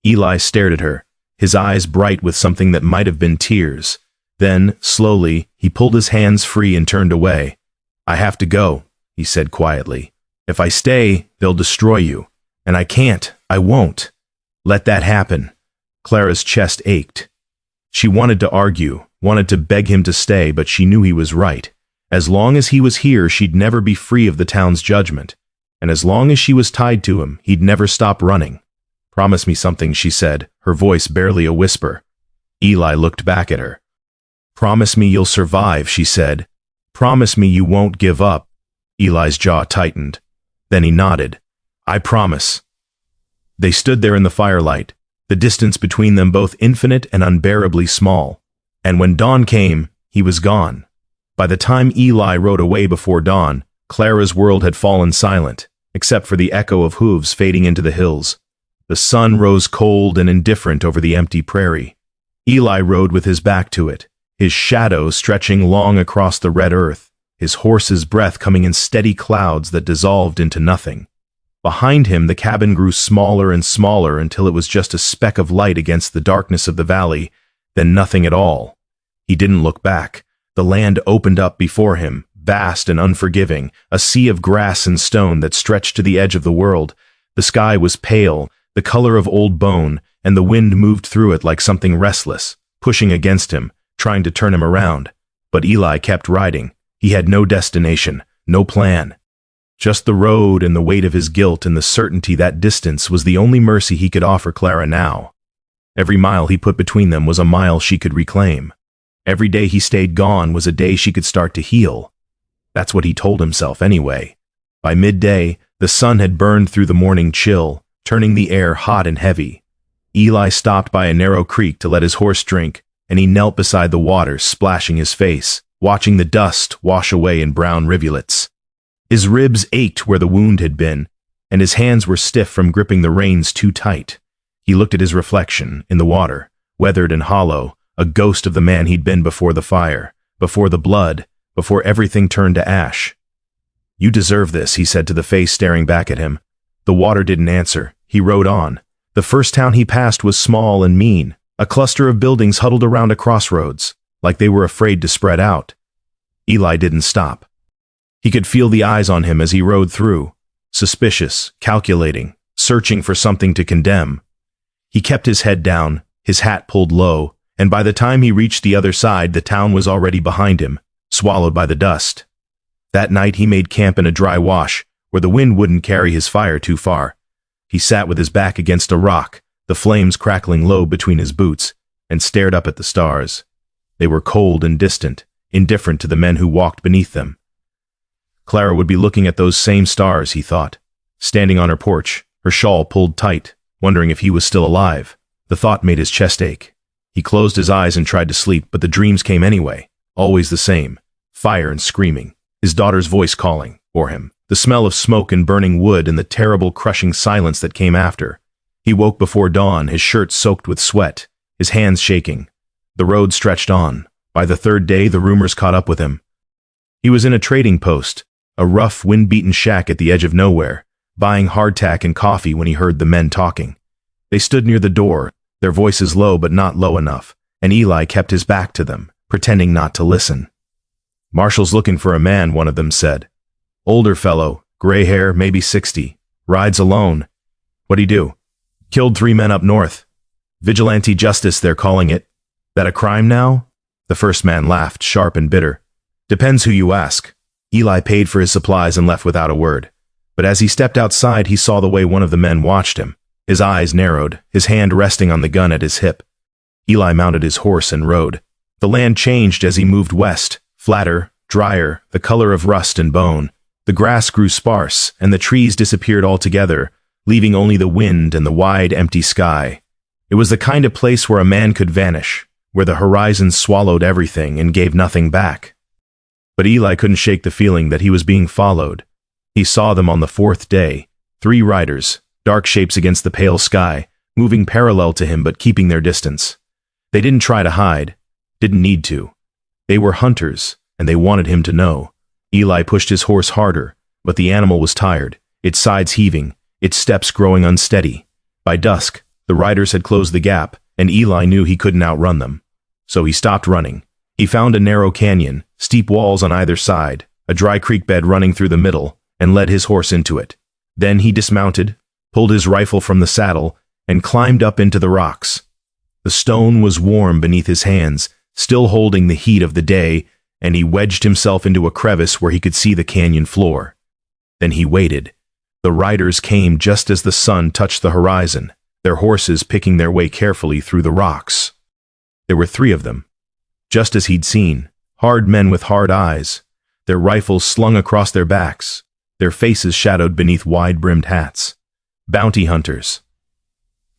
Eli stared at her, his eyes bright with something that might have been tears. Then, slowly, he pulled his hands free and turned away. "I have to go," he said quietly. "If I stay, they'll destroy you. And I can't. I won't. Let that happen." Clara's chest ached. She wanted to argue, wanted to beg him to stay, but she knew he was right. As long as he was here, she'd never be free of the town's judgment. And as long as she was tied to him, he'd never stop running. "Promise me something," she said, her voice barely a whisper. Eli looked back at her. "Promise me you'll survive," she said. "Promise me you won't give up." Eli's jaw tightened. Then he nodded. "I promise." They stood there in the firelight, the distance between them both infinite and unbearably small. And when dawn came, he was gone. By the time Eli rode away before dawn, Clara's world had fallen silent, except for the echo of hooves fading into the hills. The sun rose cold and indifferent over the empty prairie. Eli rode with his back to it, his shadow stretching long across the red earth, his horse's breath coming in steady clouds that dissolved into nothing. Behind him, the cabin grew smaller and smaller until it was just a speck of light against the darkness of the valley, then nothing at all. He didn't look back. The land opened up before him, vast and unforgiving, a sea of grass and stone that stretched to the edge of the world. The sky was pale, the color of old bone, and the wind moved through it like something restless, pushing against him, trying to turn him around. But Eli kept riding. He had no destination, no plan. Just the road and the weight of his guilt and the certainty that distance was the only mercy he could offer Clara now. Every mile he put between them was a mile she could reclaim. Every day he stayed gone was a day she could start to heal. That's what he told himself anyway. By midday, the sun had burned through the morning chill, turning the air hot and heavy. Eli stopped by a narrow creek to let his horse drink, and he knelt beside the water, splashing his face, watching the dust wash away in brown rivulets. His ribs ached where the wound had been, and his hands were stiff from gripping the reins too tight. He looked at his reflection in the water, weathered and hollow, a ghost of the man he'd been before the fire, before the blood, before everything turned to ash. "You deserve this," he said to the face staring back at him. The water didn't answer. He rode on. The first town he passed was small and mean, a cluster of buildings huddled around a crossroads, like they were afraid to spread out. Eli didn't stop. He could feel the eyes on him as he rode through, suspicious, calculating, searching for something to condemn. He kept his head down, his hat pulled low, and by the time he reached the other side, the town was already behind him, swallowed by the dust. That night he made camp in a dry wash, where the wind wouldn't carry his fire too far. He sat with his back against a rock, the flames crackling low between his boots, and stared up at the stars. They were cold and distant, indifferent to the men who walked beneath them. Clara would be looking at those same stars, he thought, standing on her porch, her shawl pulled tight, wondering if he was still alive. The thought made his chest ache. He closed his eyes and tried to sleep, but the dreams came anyway, always the same, fire and screaming, his daughter's voice calling for him. the smell of smoke and burning wood and the terrible crushing silence that came after. He woke before dawn, his shirt soaked with sweat, his hands shaking. The road stretched on. By the third day, the rumors caught up with him. He was in a trading post, a rough, wind-beaten shack at the edge of nowhere, buying hardtack and coffee when he heard the men talking. They stood near the door, their voices low but not low enough, and Eli kept his back to them, pretending not to listen. "Marshall's looking for a man," one of them said. "Older fellow, gray hair, maybe 60. Rides alone." "What'd he do?" "Killed 3 men up north. Vigilante justice, they're calling it." "That a crime now?" The first man laughed, sharp and bitter. "Depends who you ask." Eli paid for his supplies and left without a word. But as he stepped outside, he saw the way one of the men watched him. His eyes narrowed, his hand resting on the gun at his hip. Eli mounted his horse and rode. The land changed as he moved west, flatter, drier, the color of rust and bone. The grass grew sparse, and the trees disappeared altogether, leaving only the wind and the wide, empty sky. It was the kind of place where a man could vanish, where the horizon swallowed everything and gave nothing back. But Eli couldn't shake the feeling that he was being followed. He saw them on the 4th day, 3 riders, dark shapes against the pale sky, moving parallel to him but keeping their distance. They didn't try to hide, didn't need to. They were hunters, and they wanted him to know. Eli pushed his horse harder, but the animal was tired, its sides heaving, its steps growing unsteady. By dusk, the riders had closed the gap, and Eli knew he couldn't outrun them. So he stopped running. He found a narrow canyon, steep walls on either side, a dry creek bed running through the middle, and led his horse into it. Then he dismounted, pulled his rifle from the saddle, and climbed up into the rocks. The stone was warm beneath his hands, still holding the heat of the day, and he wedged himself into a crevice where he could see the canyon floor. Then he waited. The riders came just as the sun touched the horizon, their horses picking their way carefully through the rocks. There were 3 of them. Just as he'd seen, hard men with hard eyes, their rifles slung across their backs, their faces shadowed beneath wide-brimmed hats. Bounty hunters.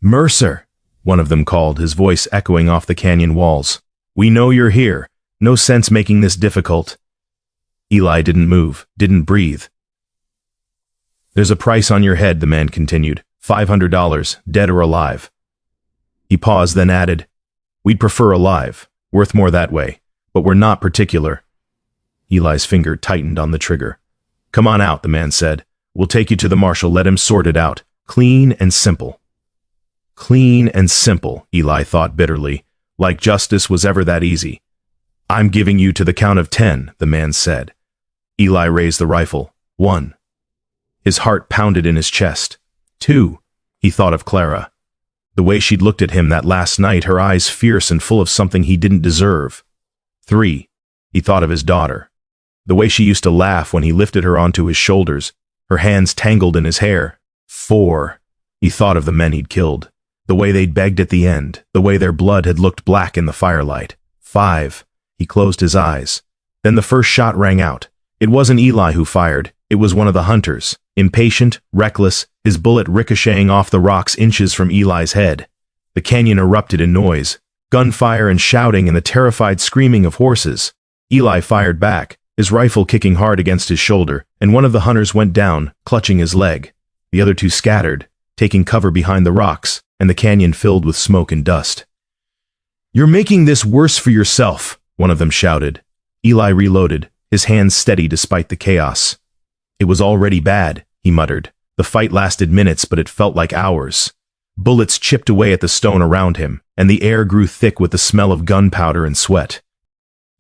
"Mercer," one of them called, his voice echoing off the canyon walls. "We know you're here. No sense making this difficult." Eli didn't move, didn't breathe. "There's a price on your head," the man continued. $500, dead or alive." He paused, then added, "We'd prefer alive. Worth more that way. But we're not particular." Eli's finger tightened on the trigger. "Come on out," the man said. "We'll take you to the marshal. Let him sort it out. Clean and simple." Clean and simple, Eli thought bitterly, like justice was ever that easy. "I'm giving you to the count of 10, the man said. Eli raised the rifle. 1. His heart pounded in his chest. 2. He thought of Clara. The way she'd looked at him that last night, her eyes fierce and full of something he didn't deserve. 3. He thought of his daughter. The way she used to laugh when he lifted her onto his shoulders, her hands tangled in his hair. 4. He thought of the men he'd killed, the way they'd begged at the end, the way their blood had looked black in the firelight. 5. He closed his eyes. Then the first shot rang out. It wasn't Eli who fired, it was one of the hunters, impatient, reckless, his bullet ricocheting off the rocks inches from Eli's head. The canyon erupted in noise, gunfire and shouting and the terrified screaming of horses. Eli fired back, his rifle kicking hard against his shoulder, and one of the hunters went down, clutching his leg. The other 2 scattered, taking cover behind the rocks, and the canyon filled with smoke and dust. "You're making this worse for yourself," one of them shouted. Eli reloaded, his hands steady despite the chaos. "It was already bad," he muttered. The fight lasted minutes, but it felt like hours. Bullets chipped away at the stone around him, and the air grew thick with the smell of gunpowder and sweat.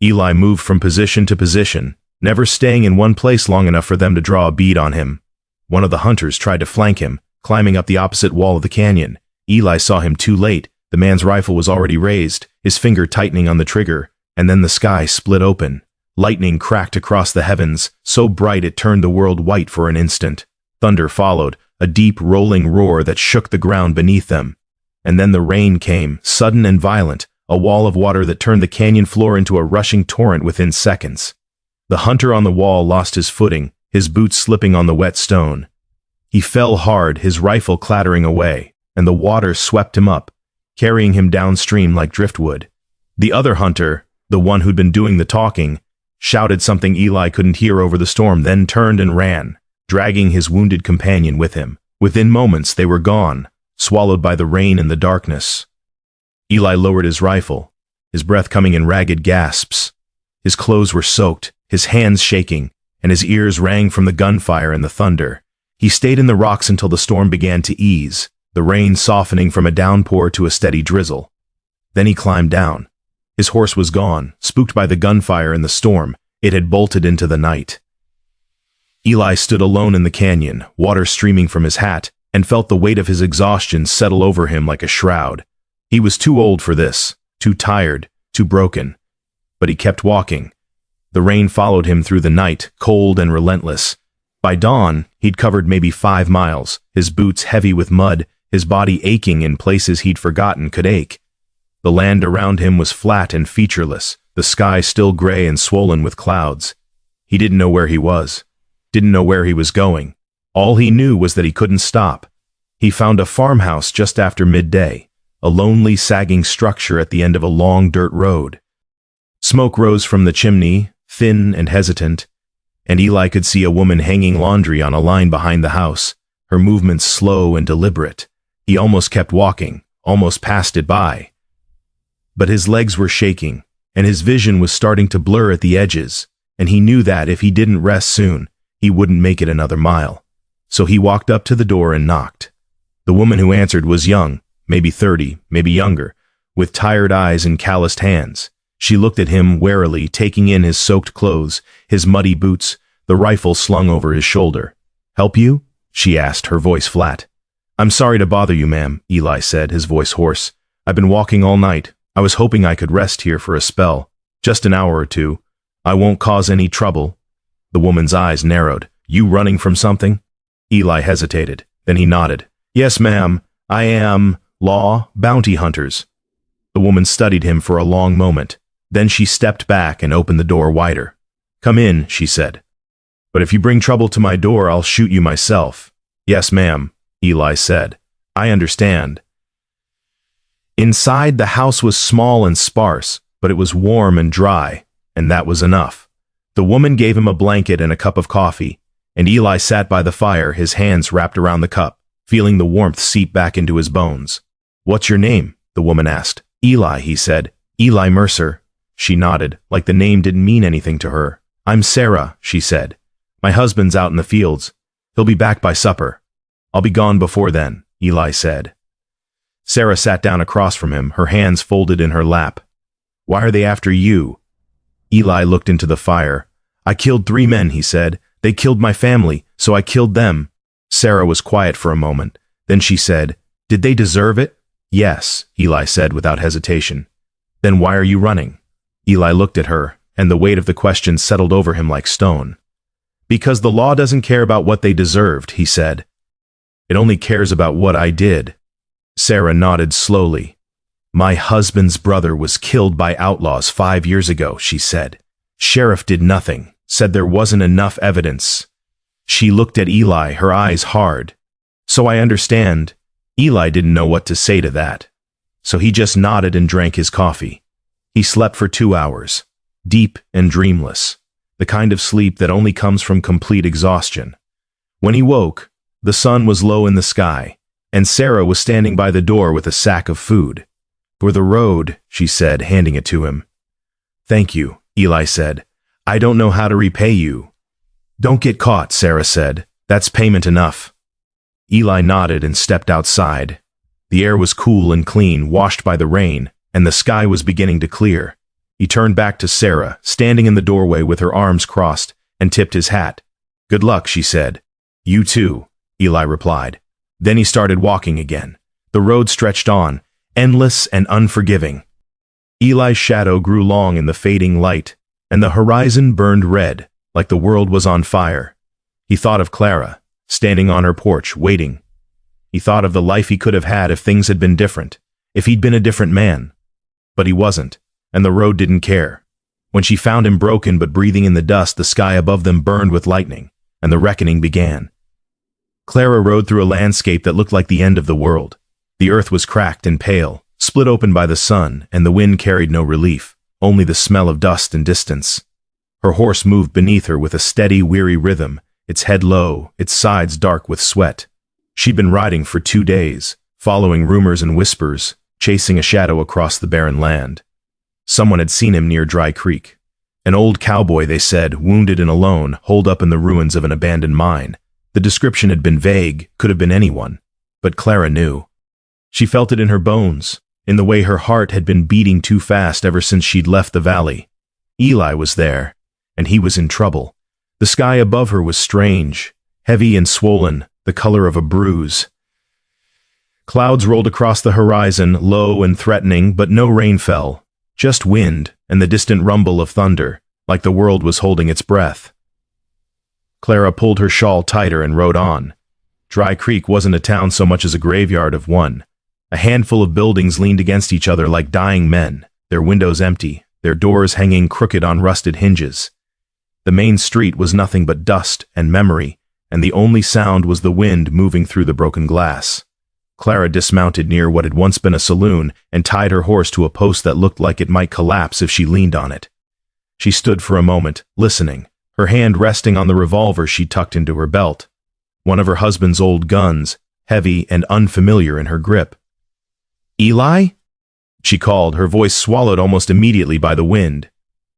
Eli moved from position to position, never staying in one place long enough for them to draw a bead on him. One of the hunters tried to flank him, climbing up the opposite wall of the canyon. Eli saw him too late. The man's rifle was already raised, his finger tightening on the trigger, and then the sky split open. Lightning cracked across the heavens, so bright it turned the world white for an instant. Thunder followed, a deep rolling roar that shook the ground beneath them. And then the rain came, sudden and violent, a wall of water that turned the canyon floor into a rushing torrent within seconds. The hunter on the wall lost his footing, his boots slipping on the wet stone. He fell hard, his rifle clattering away, and the water swept him up, carrying him downstream like driftwood. The other hunter, the one who'd been doing the talking, shouted something Eli couldn't hear over the storm, then turned and ran. dragging his wounded companion with him. Within moments they were gone, swallowed by the rain and the darkness. Eli lowered his rifle, his breath coming in ragged gasps. His clothes were soaked, his hands shaking, and his ears rang from the gunfire and the thunder. He stayed in the rocks until the storm began to ease, the rain softening from a downpour to a steady drizzle. Then he climbed down. His horse was gone, spooked by the gunfire and the storm. It had bolted into the night. Eli stood alone in the canyon, water streaming from his hat, and felt the weight of his exhaustion settle over him like a shroud. He was too old for this, too tired, too broken. But he kept walking. The rain followed him through the night, cold and relentless. By dawn, he'd covered maybe 5 miles, his boots heavy with mud, his body aching in places he'd forgotten could ache. The land around him was flat and featureless, the sky still gray and swollen with clouds. He didn't know where he was, didn't know where he was going. All he knew was that he couldn't stop. He found a farmhouse just after midday, a lonely, sagging structure at the end of a long dirt road. Smoke rose from the chimney, thin and hesitant, and Eli could see a woman hanging laundry on a line behind the house, her movements slow and deliberate. He almost kept walking, almost passed it by. But his legs were shaking, and his vision was starting to blur at the edges, and he knew that if he didn't rest soon, he wouldn't make it another mile. So he walked up to the door and knocked. The woman who answered was young, maybe 30, maybe younger, with tired eyes and calloused hands. She looked at him warily, taking in his soaked clothes, his muddy boots, the rifle slung over his shoulder. "Help you?" she asked, her voice flat. "I'm sorry to bother you, ma'am," Eli said, his voice hoarse. "I've been walking all night. I was hoping I could rest here for a spell, just an hour or two. I won't cause any trouble." The woman's eyes narrowed. "You running from something?" Eli hesitated. Then he nodded. "Yes, ma'am. I am bounty hunters." The woman studied him for a long moment. Then she stepped back and opened the door wider. "Come in," she said. "But if you bring trouble to my door, I'll shoot you myself." "Yes, ma'am," Eli said. "I understand." Inside, the house was small and sparse, but it was warm and dry, and that was enough. The woman gave him a blanket and a cup of coffee, and Eli sat by the fire, his hands wrapped around the cup, feeling the warmth seep back into his bones. "What's your name?" the woman asked. "Eli," he said. "Eli Mercer." She nodded, like the name didn't mean anything to her. "I'm Sarah," she said. "My husband's out in the fields. He'll be back by supper." "I'll be gone before then," Eli said. Sarah sat down across from him, her hands folded in her lap. "Why are they after you?" Eli looked into the fire. "I killed 3 men," he said. "They killed my family, so I killed them." Sarah was quiet for a moment. Then she said, "Did they deserve it?" "Yes," Eli said without hesitation. "Then why are you running?" Eli looked at her, and the weight of the question settled over him like stone. "Because the law doesn't care about what they deserved," he said. "It only cares about what I did." Sarah nodded slowly. "My husband's brother was killed by outlaws 5 years ago," she said. "Sheriff did nothing, said there wasn't enough evidence." She looked at Eli, her eyes hard. "So I understand." Eli didn't know what to say to that. So he just nodded and drank his coffee. He slept for 2 hours, deep and dreamless, the kind of sleep that only comes from complete exhaustion. When he woke, the sun was low in the sky, and Sarah was standing by the door with a sack of food. "For the road," she said, handing it to him. "Thank you," Eli said. "I don't know how to repay you." "Don't get caught," Sarah said. "That's payment enough." Eli nodded and stepped outside. The air was cool and clean, washed by the rain, and the sky was beginning to clear. He turned back to Sarah, standing in the doorway with her arms crossed, and tipped his hat. "Good luck," she said. "You too," Eli replied. Then he started walking again. The road stretched on, endless and unforgiving. Eli's shadow grew long in the fading light, and the horizon burned red, like the world was on fire. He thought of Clara, standing on her porch, waiting. He thought of the life he could have had if things had been different, if he'd been a different man. But he wasn't, and the road didn't care. When she found him broken but breathing in the dust, the sky above them burned with lightning, and the reckoning began. Clara rode through a landscape that looked like the end of the world. The earth was cracked and pale, split open by the sun, and the wind carried no relief, only the smell of dust and distance. Her horse moved beneath her with a steady, weary rhythm, its head low, its sides dark with sweat. She'd been riding for 2 days, following rumors and whispers, chasing a shadow across the barren land. Someone had seen him near Dry Creek. An old cowboy, they said, wounded and alone, holed up in the ruins of an abandoned mine. The description had been vague, could have been anyone. But Clara knew. She felt it in her bones, in the way her heart had been beating too fast ever since she'd left the valley. Eli was there, and he was in trouble. The sky above her was strange, heavy and swollen, the color of a bruise. Clouds rolled across the horizon, low and threatening, but no rain fell. Just wind and the distant rumble of thunder, like the world was holding its breath. Clara pulled her shawl tighter and rode on. Dry Creek wasn't a town so much as a graveyard of one. A handful of buildings leaned against each other like dying men, their windows empty, their doors hanging crooked on rusted hinges. The main street was nothing but dust and memory, and the only sound was the wind moving through the broken glass. Clara dismounted near what had once been a saloon and tied her horse to a post that looked like it might collapse if she leaned on it. She stood for a moment, listening, her hand resting on the revolver she tucked into her belt. One of her husband's old guns, heavy and unfamiliar in her grip. "Eli?" she called, her voice swallowed almost immediately by the wind.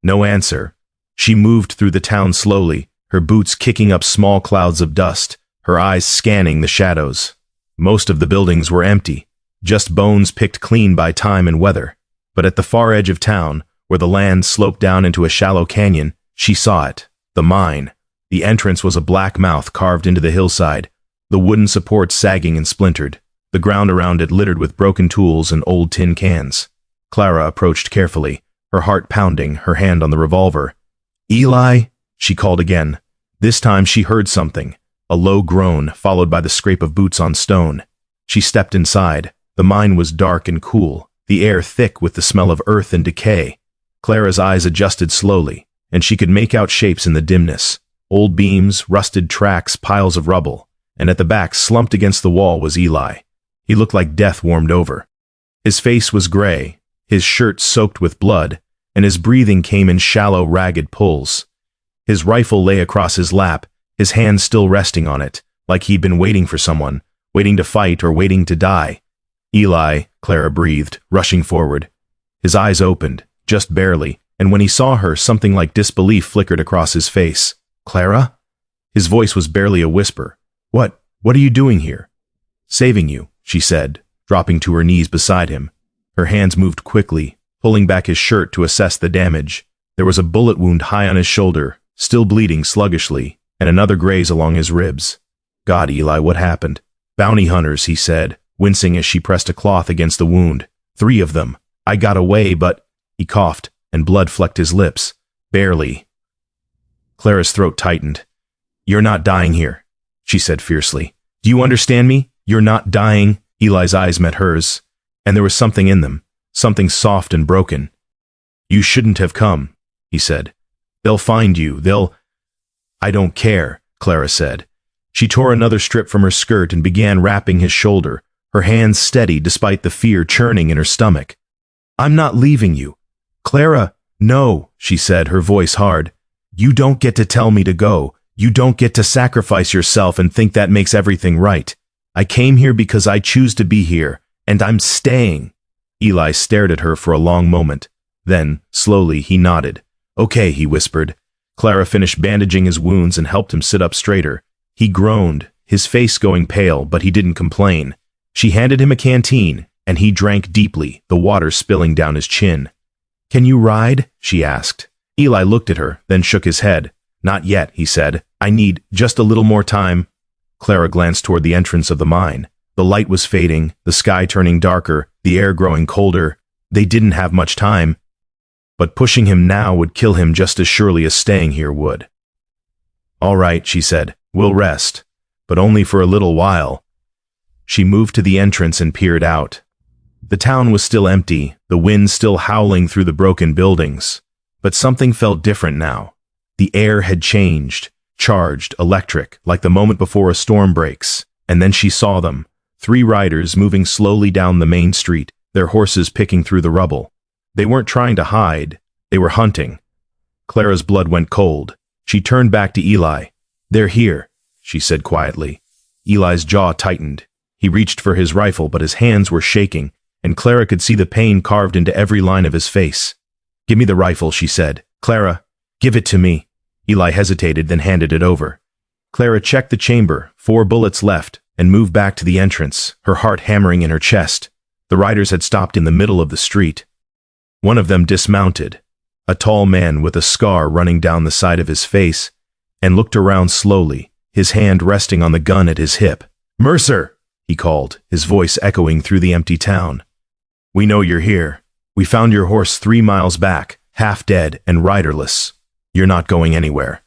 No answer. She moved through the town slowly, her boots kicking up small clouds of dust, her eyes scanning the shadows. Most of the buildings were empty, just bones picked clean by time and weather. But at the far edge of town, where the land sloped down into a shallow canyon, she saw it, the mine. The entrance was a black mouth carved into the hillside, the wooden supports sagging and splintered, the ground around it littered with broken tools and old tin cans. Clara approached carefully, her heart pounding, her hand on the revolver. "Eli?" she called again. This time she heard something. A low groan, followed by the scrape of boots on stone. She stepped inside. The mine was dark and cool, the air thick with the smell of earth and decay. Clara's eyes adjusted slowly, and she could make out shapes in the dimness. Old beams, rusted tracks, piles of rubble, and at the back, slumped against the wall, was Eli. He looked like death warmed over. His face was gray, his shirt soaked with blood, and his breathing came in shallow, ragged pulls. His rifle lay across his lap, his hand still resting on it, like he'd been waiting for someone, waiting to fight or waiting to die. "Eli," Clara breathed, rushing forward. His eyes opened, just barely, and when he saw her, something like disbelief flickered across his face. "Clara?" His voice was barely a whisper. What are you doing here?" "Saving you," she said, dropping to her knees beside him. Her hands moved quickly, pulling back his shirt to assess the damage. There was a bullet wound high on his shoulder, still bleeding sluggishly, and another graze along his ribs. "God, Eli, what happened?" "Bounty hunters," he said, wincing as she pressed a cloth against the wound. "3 of them. I got away, but—" He coughed, and blood flecked his lips. "Barely." Clara's throat tightened. "You're not dying here," she said fiercely. "Do you understand me? You're not dying." Eli's eyes met hers, and there was something in them, something soft and broken. "You shouldn't have come," he said. "They'll find you, "I don't care," Clara said. She tore another strip from her skirt and began wrapping his shoulder, her hands steady despite the fear churning in her stomach. "I'm not leaving you." "Clara, no," she said, her voice hard. "You don't get to tell me to go. You don't get to sacrifice yourself and think that makes everything right. I came here because I choose to be here, and I'm staying." Eli stared at her for a long moment. Then, slowly, he nodded. "Okay," he whispered. Clara finished bandaging his wounds and helped him sit up straighter. He groaned, his face going pale, but he didn't complain. She handed him a canteen, and he drank deeply, the water spilling down his chin. "Can you ride?" she asked. Eli looked at her, then shook his head. "Not yet," he said. "I need just a little more time." Clara glanced toward the entrance of the mine. The light was fading, the sky turning darker, the air growing colder. They didn't have much time. But pushing him now would kill him just as surely as staying here would. "All right," she said. "We'll rest. But only for a little while." She moved to the entrance and peered out. The town was still empty, the wind still howling through the broken buildings. But something felt different now. The air had changed, charged, electric, like the moment before a storm breaks. And then she saw them, 3 riders moving slowly down the main street, their horses picking through the rubble. They weren't trying to hide, they were hunting. Clara's blood went cold. She turned back to Eli. "They're here," she said quietly. Eli's jaw tightened. He reached for his rifle, but his hands were shaking, and Clara could see the pain carved into every line of his face. "Give me the rifle," she said. "Clara, give it to me." Eli hesitated, then handed it over. Clara checked the chamber, 4 bullets left, and moved back to the entrance, her heart hammering in her chest. The riders had stopped in the middle of the street. One of them dismounted, a tall man with a scar running down the side of his face, and looked around slowly, his hand resting on the gun at his hip. "Mercer!" he called, his voice echoing through the empty town. "We know you're here. We found your horse 3 miles back, half dead and riderless. You're not going anywhere."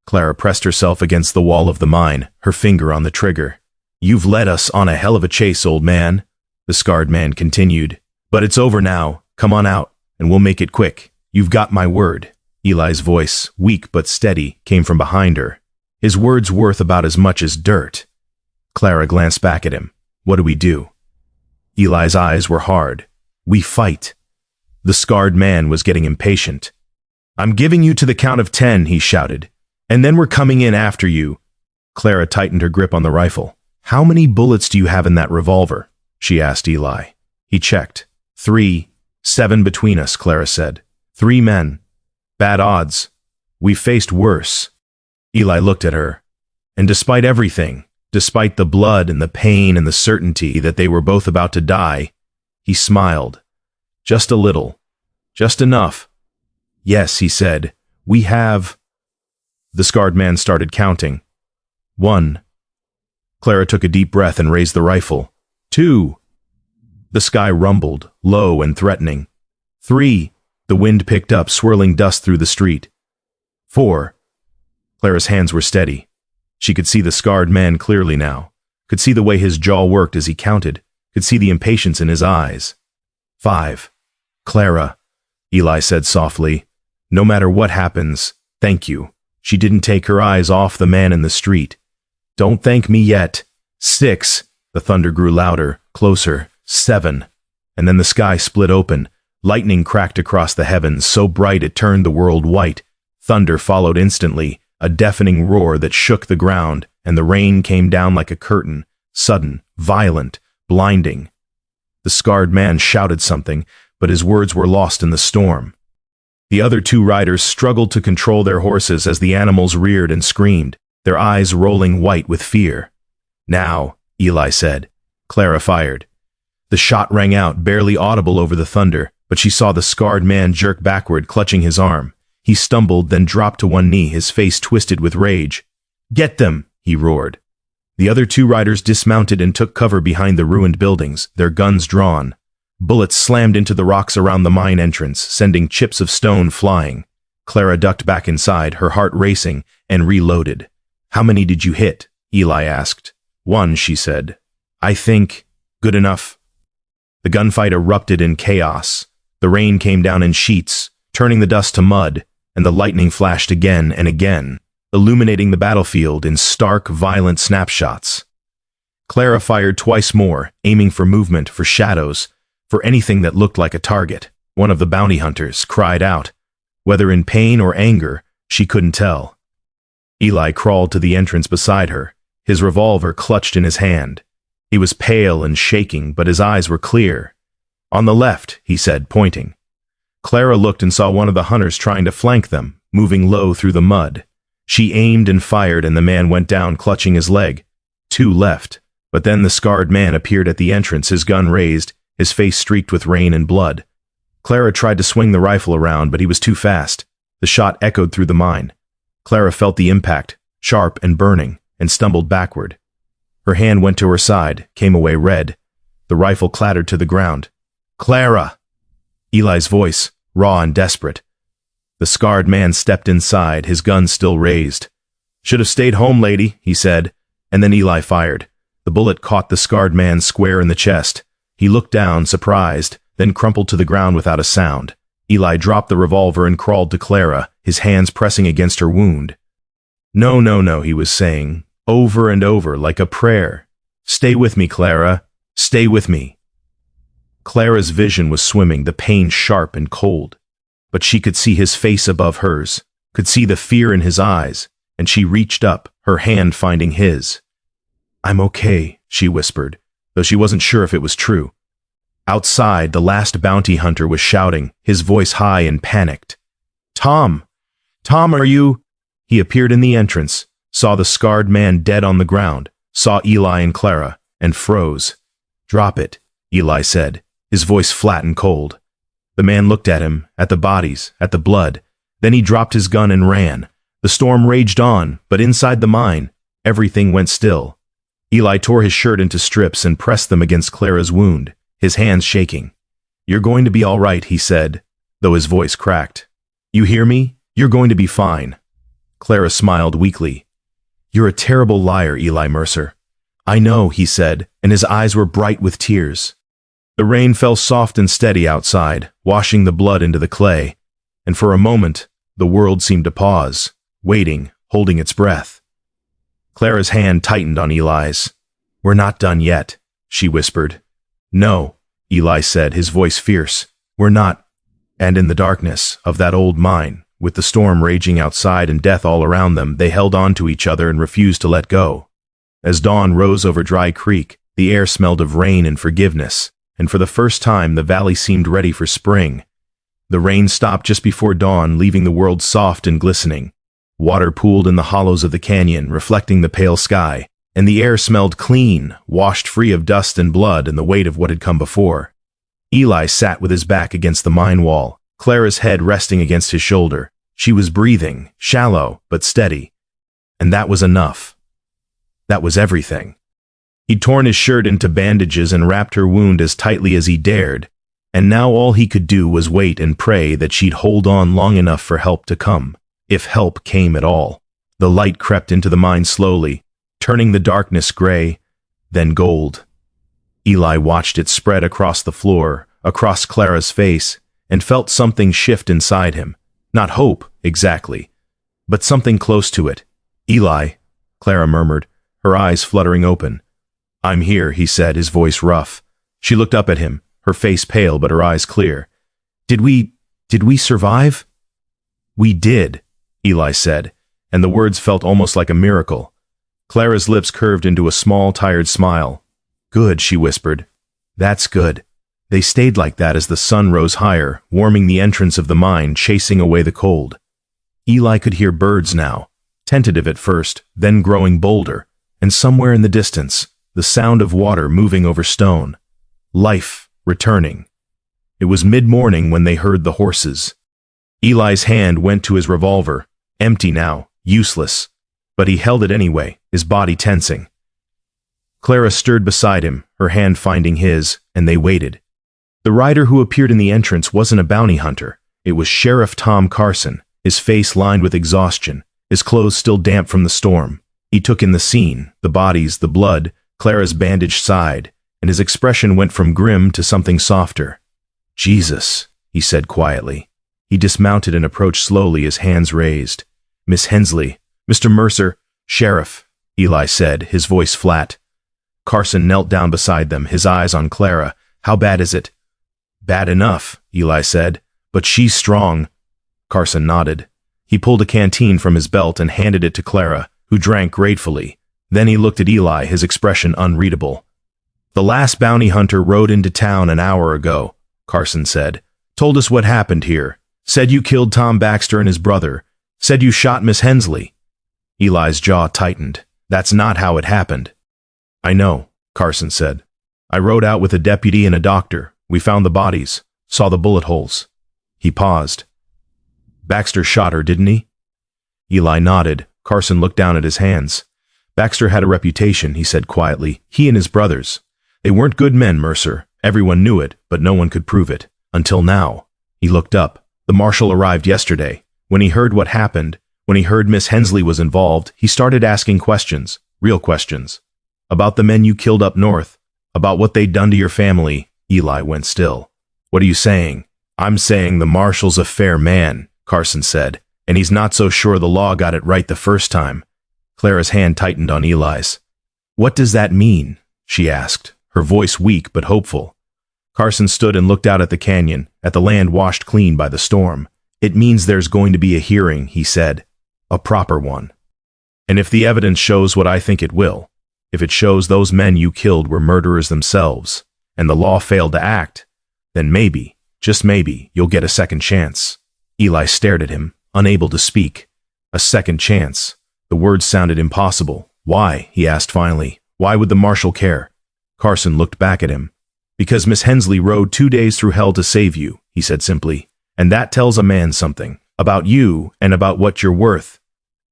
Clara pressed herself against the wall of the mine, her finger on the trigger. "You've led us on a hell of a chase, old man," the scarred man continued. "But it's over now. Come on out, and we'll make it quick. You've got my word." Eli's voice, weak but steady, came from behind her, his words worth about as much as dirt. Clara glanced back at him. "What do we do?" Eli's eyes were hard. "We fight." The scarred man was getting impatient. "I'm giving you to the count of 10, he shouted. "And then we're coming in after you." Clara tightened her grip on the rifle. "How many bullets do you have in that revolver?" she asked Eli. He checked. 3. 7 between us, Clara said. 3 men. Bad odds. We've faced worse. Eli looked at her. And despite everything, despite the blood and the pain and the certainty that they were both about to die, he smiled. Just a little. Just enough. "Yes," he said. "We have—" The scarred man started counting. 1. Clara took a deep breath and raised the rifle. 2. The sky rumbled, low and threatening. 3. The wind picked up, swirling dust through the street. 4. Clara's hands were steady. She could see the scarred man clearly now, could see the way his jaw worked as he counted, could see the impatience in his eyes. 5. "Clara," Eli said softly, "no matter what happens, thank you." She didn't take her eyes off the man in the street. "Don't thank me yet." 6. The thunder grew louder, closer. 7. And then the sky split open. Lightning cracked across the heavens, so bright it turned the world white. Thunder followed instantly, a deafening roar that shook the ground, and the rain came down like a curtain, sudden, violent, blinding. The scarred man shouted something, but his words were lost in the storm. The other 2 riders struggled to control their horses as the animals reared and screamed, their eyes rolling white with fear. "Now," Eli said. Clara fired. The shot rang out, barely audible over the thunder, but she saw the scarred man jerk backward, clutching his arm. He stumbled, then dropped to one knee, his face twisted with rage. "Get them!" he roared. The other 2 riders dismounted and took cover behind the ruined buildings, their guns drawn. Bullets slammed into the rocks around the mine entrance, sending chips of stone flying. Clara ducked back inside, her heart racing, and reloaded. "How many did you hit?" Eli asked. 1, she said. "I think... good enough." The gunfight erupted in chaos. The rain came down in sheets, turning the dust to mud, and the lightning flashed again and again, illuminating the battlefield in stark, violent snapshots. Clara fired twice more, aiming for movement, for shadows, for anything that looked like a target. One of the bounty hunters cried out. Whether in pain or anger, she couldn't tell. Eli crawled to the entrance beside her, his revolver clutched in his hand. He was pale and shaking, but his eyes were clear. "On the left," he said, pointing. Clara looked and saw one of the hunters trying to flank them, moving low through the mud. She aimed and fired, and the man went down, clutching his leg. 2 left, but then the scarred man appeared at the entrance, his gun raised, his face streaked with rain and blood. Clara tried to swing the rifle around, but he was too fast. The shot echoed through the mine. Clara felt the impact, sharp and burning, and stumbled backward. Her hand went to her side, came away red. The rifle clattered to the ground. "Clara!" Eli's voice, raw and desperate. The scarred man stepped inside, his gun still raised. "Should have stayed home, lady," he said, and then Eli fired. The bullet caught the scarred man square in the chest. He looked down, surprised, then crumpled to the ground without a sound. Eli dropped the revolver and crawled to Clara, his hands pressing against her wound. "No, no, no," he was saying, over and over, like a prayer. "Stay with me, Clara. Stay with me." Clara's vision was swimming, the pain sharp and cold. But she could see his face above hers, could see the fear in his eyes, and she reached up, her hand finding his. "I'm okay," she whispered, though she wasn't sure if it was true. Outside, the last bounty hunter was shouting, his voice high and panicked. "Tom! Tom, are you—" He appeared in the entrance, saw the scarred man dead on the ground, saw Eli and Clara, and froze. "Drop it," Eli said, his voice flat and cold. The man looked at him, at the bodies, at the blood. Then he dropped his gun and ran. The storm raged on, but inside the mine, everything went still. Eli tore his shirt into strips and pressed them against Clara's wound, his hands shaking. "You're going to be all right," he said, though his voice cracked. "You hear me? You're going to be fine." Clara smiled weakly. "You're a terrible liar, Eli Mercer." "I know," he said, and his eyes were bright with tears. The rain fell soft and steady outside, washing the blood into the clay, and for a moment, the world seemed to pause, waiting, holding its breath. Clara's hand tightened on Eli's. "We're not done yet," she whispered. "No," Eli said, his voice fierce. "We're not." And in the darkness of that old mine, with the storm raging outside and death all around them, they held on to each other and refused to let go. As dawn rose over Dry Creek, the air smelled of rain and forgiveness, and for the first time the valley seemed ready for spring. The rain stopped just before dawn, leaving the world soft and glistening. Water pooled in the hollows of the canyon, reflecting the pale sky, and the air smelled clean, washed free of dust and blood and the weight of what had come before. Eli sat with his back against the mine wall, Clara's head resting against his shoulder. She was breathing, shallow but steady. And that was enough. That was everything. He'd torn his shirt into bandages and wrapped her wound as tightly as he dared, and now all he could do was wait and pray that she'd hold on long enough for help to come, if help came at all. The light crept into the mine slowly, turning the darkness gray, then gold. Eli watched it spread across the floor, across Clara's face, and felt something shift inside him. Not hope, exactly, but something close to it. "Eli," Clara murmured, her eyes fluttering open. "I'm here," he said, his voice rough. She looked up at him, her face pale but her eyes clear. Did we survive?" "We did," Eli said, and the words felt almost like a miracle. Clara's lips curved into a small, tired smile. "Good," she whispered. "That's good." They stayed like that as the sun rose higher, warming the entrance of the mine, chasing away the cold. Eli could hear birds now, tentative at first, then growing bolder, and somewhere in the distance, the sound of water moving over stone. Life returning. It was mid-morning when they heard the horses. Eli's hand went to his revolver, empty now, useless, but he held it anyway, his body tensing. Clara stirred beside him, her hand finding his, and they waited. The rider who appeared in the entrance wasn't a bounty hunter. It was Sheriff Tom Carson, his face lined with exhaustion, his clothes still damp from the storm. He took in the scene, the bodies, the blood, Clara's bandaged side, and his expression went from grim to something softer. "Jesus," he said quietly. He dismounted and approached slowly, his hands raised. "Miss Hensley, Mr. Mercer." "Sheriff," Eli said, his voice flat. Carson knelt down beside them, his eyes on Clara. "How bad is it?" "Bad enough," Eli said, "but she's strong." Carson nodded. He pulled a canteen from his belt and handed it to Clara, who drank gratefully. Then he looked at Eli, his expression unreadable. "The last bounty hunter rode into town an hour ago," Carson said. "Told us what happened here. Said you killed Tom Baxter and his brother. Said you shot Miss Hensley." Eli's jaw tightened. "That's not how it happened." "I know," Carson said. "I rode out with a deputy and a doctor. We found the bodies, saw the bullet holes." He paused. "Baxter shot her, didn't he?" Eli nodded. Carson looked down at his hands. "Baxter had a reputation," he said quietly. "He and his brothers. They weren't good men, Mercer. Everyone knew it, but no one could prove it. Until now." He looked up. "The marshal arrived yesterday. When he heard what happened, when he heard Miss Hensley was involved, he started asking questions, real questions. About the men you killed up north, about what they'd done to your family." Eli went still. "What are you saying?" "I'm saying the marshal's a fair man," Carson said, "and he's not so sure the law got it right the first time." Clara's hand tightened on Eli's. "What does that mean?" she asked, her voice weak but hopeful. Carson stood and looked out at the canyon, at the land washed clean by the storm. "It means there's going to be a hearing," he said. "A proper one." And if the evidence shows what I think it will, if it shows those men you killed were murderers themselves, and the law failed to act, then maybe, just maybe, you'll get a second chance. Eli stared at him, unable to speak. A second chance. The words sounded impossible. Why? He asked finally. Why would the marshal care? Carson looked back at him. Because Miss Hensley rode 2 days through hell to save you, he said simply. And that tells a man something. About you and about what you're worth.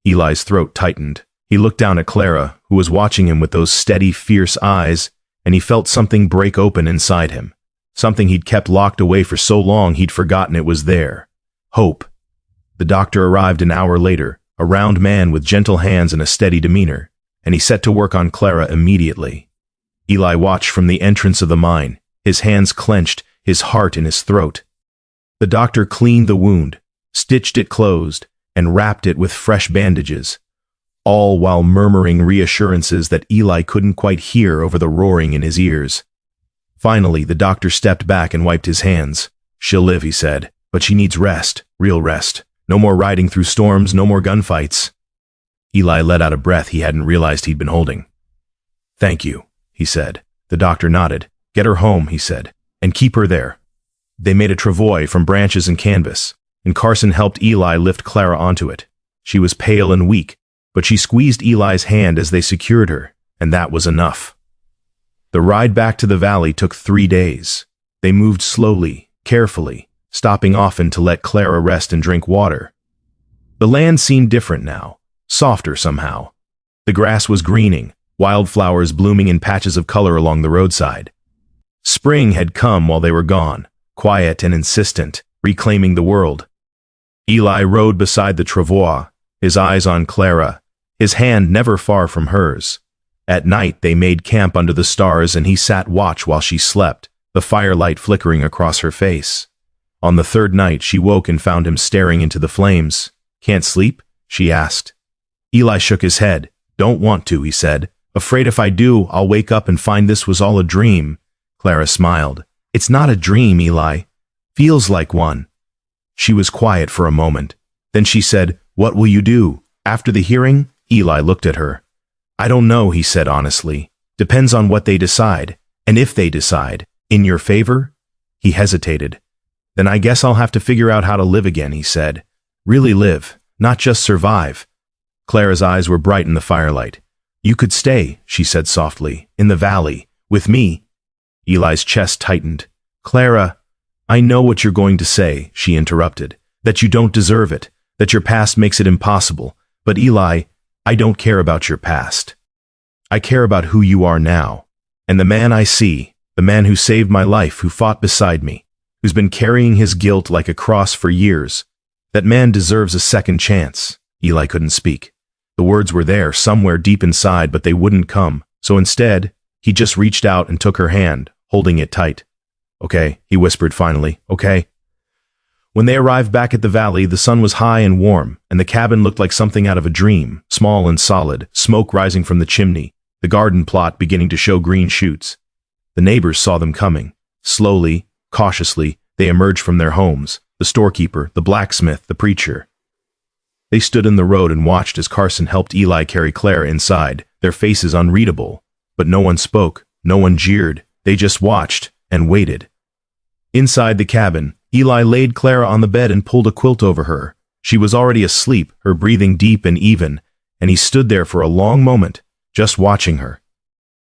Eli's throat tightened. He looked down at Clara, who was watching him with those steady, fierce eyes, and he felt something break open inside him. Something he'd kept locked away for so long he'd forgotten it was there. Hope. The doctor arrived an hour later, a round man with gentle hands and a steady demeanor, and he set to work on Clara immediately. Eli watched from the entrance of the mine, his hands clenched, his heart in his throat. The doctor cleaned the wound, stitched it closed, and wrapped it with fresh bandages, all while murmuring reassurances that Eli couldn't quite hear over the roaring in his ears. Finally, the doctor stepped back and wiped his hands. She'll live, he said, but she needs rest, real rest. No more riding through storms, no more gunfights. Eli let out a breath he hadn't realized he'd been holding. Thank you, he said. The doctor nodded. Get her home, he said, and keep her there. They made a travois from branches and canvas, and Carson helped Eli lift Clara onto it. She was pale and weak, but she squeezed Eli's hand as they secured her, and that was enough. The ride back to the valley took 3 days. They moved slowly, carefully, stopping often to let Clara rest and drink water. The land seemed different now, softer somehow. The grass was greening, wildflowers blooming in patches of color along the roadside. Spring had come while they were gone, quiet and insistent, reclaiming the world. Eli rode beside the travois, his eyes on Clara, his hand never far from hers. At night they made camp under the stars and he sat watch while she slept, the firelight flickering across her face. On the third night she woke and found him staring into the flames. Can't sleep? She asked. Eli shook his head. Don't want to, he said. Afraid if I do, I'll wake up and find this was all a dream. Clara smiled. It's not a dream, Eli. Feels like one. She was quiet for a moment. Then she said, What will you do? After the hearing? Eli looked at her. I don't know, he said honestly. Depends on what they decide. And if they decide, in your favor? He hesitated. Then I guess I'll have to figure out how to live again, he said. Really live, not just survive. Clara's eyes were bright in the firelight. You could stay, she said softly, in the valley, with me. Eli's chest tightened. Clara, I know what you're going to say, she interrupted. That you don't deserve it, that your past makes it impossible. But Eli, I don't care about your past. I care about who you are now. And the man I see, the man who saved my life, who fought beside me, who's been carrying his guilt like a cross for years, that man deserves a second chance. Eli couldn't speak. The words were there, somewhere deep inside, but they wouldn't come. So instead, he just reached out and took her hand, holding it tight. Okay, he whispered finally, okay. When they arrived back at the valley, the sun was high and warm, and the cabin looked like something out of a dream, small and solid, smoke rising from the chimney, the garden plot beginning to show green shoots. The neighbors saw them coming. Slowly, cautiously, they emerged from their homes, the storekeeper, the blacksmith, the preacher. They stood in the road and watched as Carson helped Eli carry Clara inside, their faces unreadable. But no one spoke, no one jeered, they just watched and waited. Inside the cabin, Eli laid Clara on the bed and pulled a quilt over her. She was already asleep, her breathing deep and even, and he stood there for a long moment, just watching her.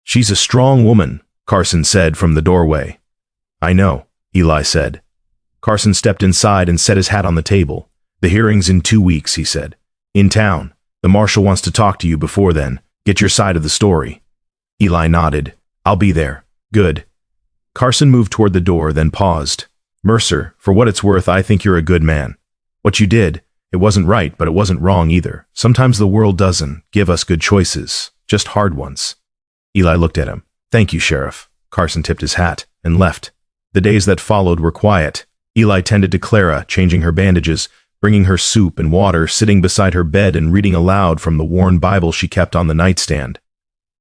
She's a strong woman, Carson said from the doorway. I know, Eli said. Carson stepped inside and set his hat on the table. The hearing's in 2 weeks, he said. In town. The marshal wants to talk to you before then. Get your side of the story. Eli nodded. I'll be there. Good. Carson moved toward the door, then paused. Mercer, for what it's worth, I think you're a good man. What you did, it wasn't right, but it wasn't wrong either. Sometimes the world doesn't give us good choices, just hard ones. Eli looked at him. Thank you, Sheriff. Carson tipped his hat and left. The days that followed were quiet. Eli tended to Clara, changing her bandages, bringing her soup and water, sitting beside her bed and reading aloud from the worn Bible she kept on the nightstand.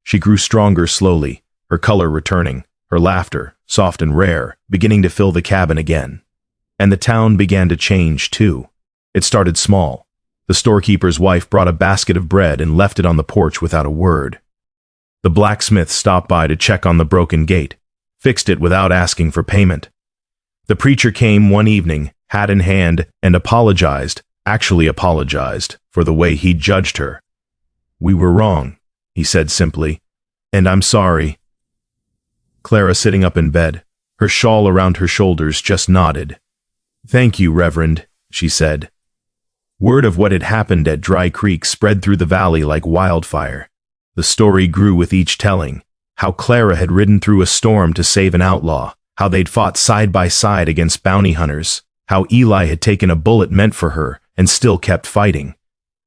She grew stronger slowly, her color returning, her laughter, soft and rare, beginning to fill the cabin again. And the town began to change, too. It started small. The storekeeper's wife brought a basket of bread and left it on the porch without a word. The blacksmith stopped by to check on the broken gate, fixed it without asking for payment. The preacher came one evening, hat in hand, and apologized for the way he'd judged her. "We were wrong," he said simply, "and I'm sorry." Clara, sitting up in bed, her shawl around her shoulders, just nodded. "Thank you, Reverend," she said. Word of what had happened at Dry Creek spread through the valley like wildfire. The story grew with each telling, how Clara had ridden through a storm to save an outlaw, how they'd fought side by side against bounty hunters, how Eli had taken a bullet meant for her and still kept fighting.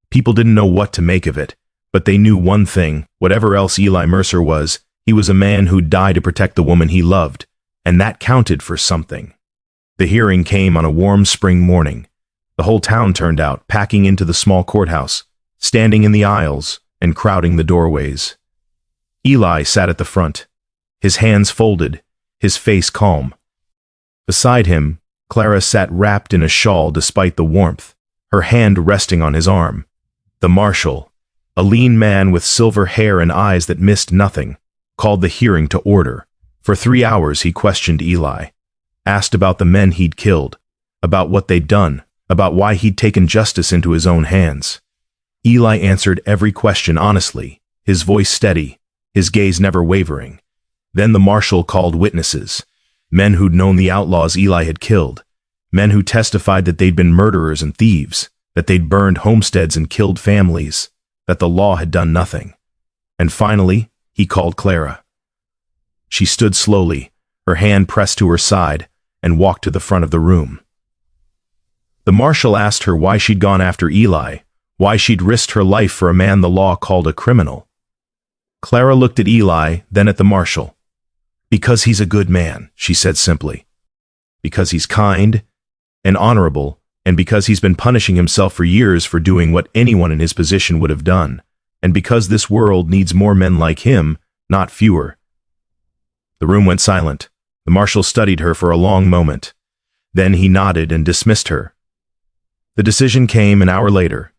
People didn't know what to make of it, but they knew one thing: whatever else Eli Mercer was, he was a man who'd die to protect the woman he loved, and that counted for something. The hearing came on a warm spring morning. The whole town turned out, packing into the small courthouse, standing in the aisles and crowding the doorways. Eli sat at the front, his hands folded, his face calm. Beside him, Clara sat wrapped in a shawl despite the warmth, her hand resting on his arm. The marshal, a lean man with silver hair and eyes that missed nothing, called the hearing to order. For 3 hours he questioned Eli, asked about the men he'd killed, about what they'd done, about why he'd taken justice into his own hands. Eli answered every question honestly, his voice steady, his gaze never wavering. Then the marshal called witnesses, men who'd known the outlaws Eli had killed, men who testified that they'd been murderers and thieves, that they'd burned homesteads and killed families, that the law had done nothing. And finally, he called Clara. She stood slowly, her hand pressed to her side, and walked to the front of the room. The marshal asked her why she'd gone after Eli, why she'd risked her life for a man the law called a criminal. Clara looked at Eli, then at the marshal. "Because he's a good man," she said simply. "Because he's kind and honorable, and because he's been punishing himself for years for doing what anyone in his position would have done, and because this world needs more men like him, not fewer." The room went silent. The marshal studied her for a long moment. Then he nodded and dismissed her. The decision came an hour later.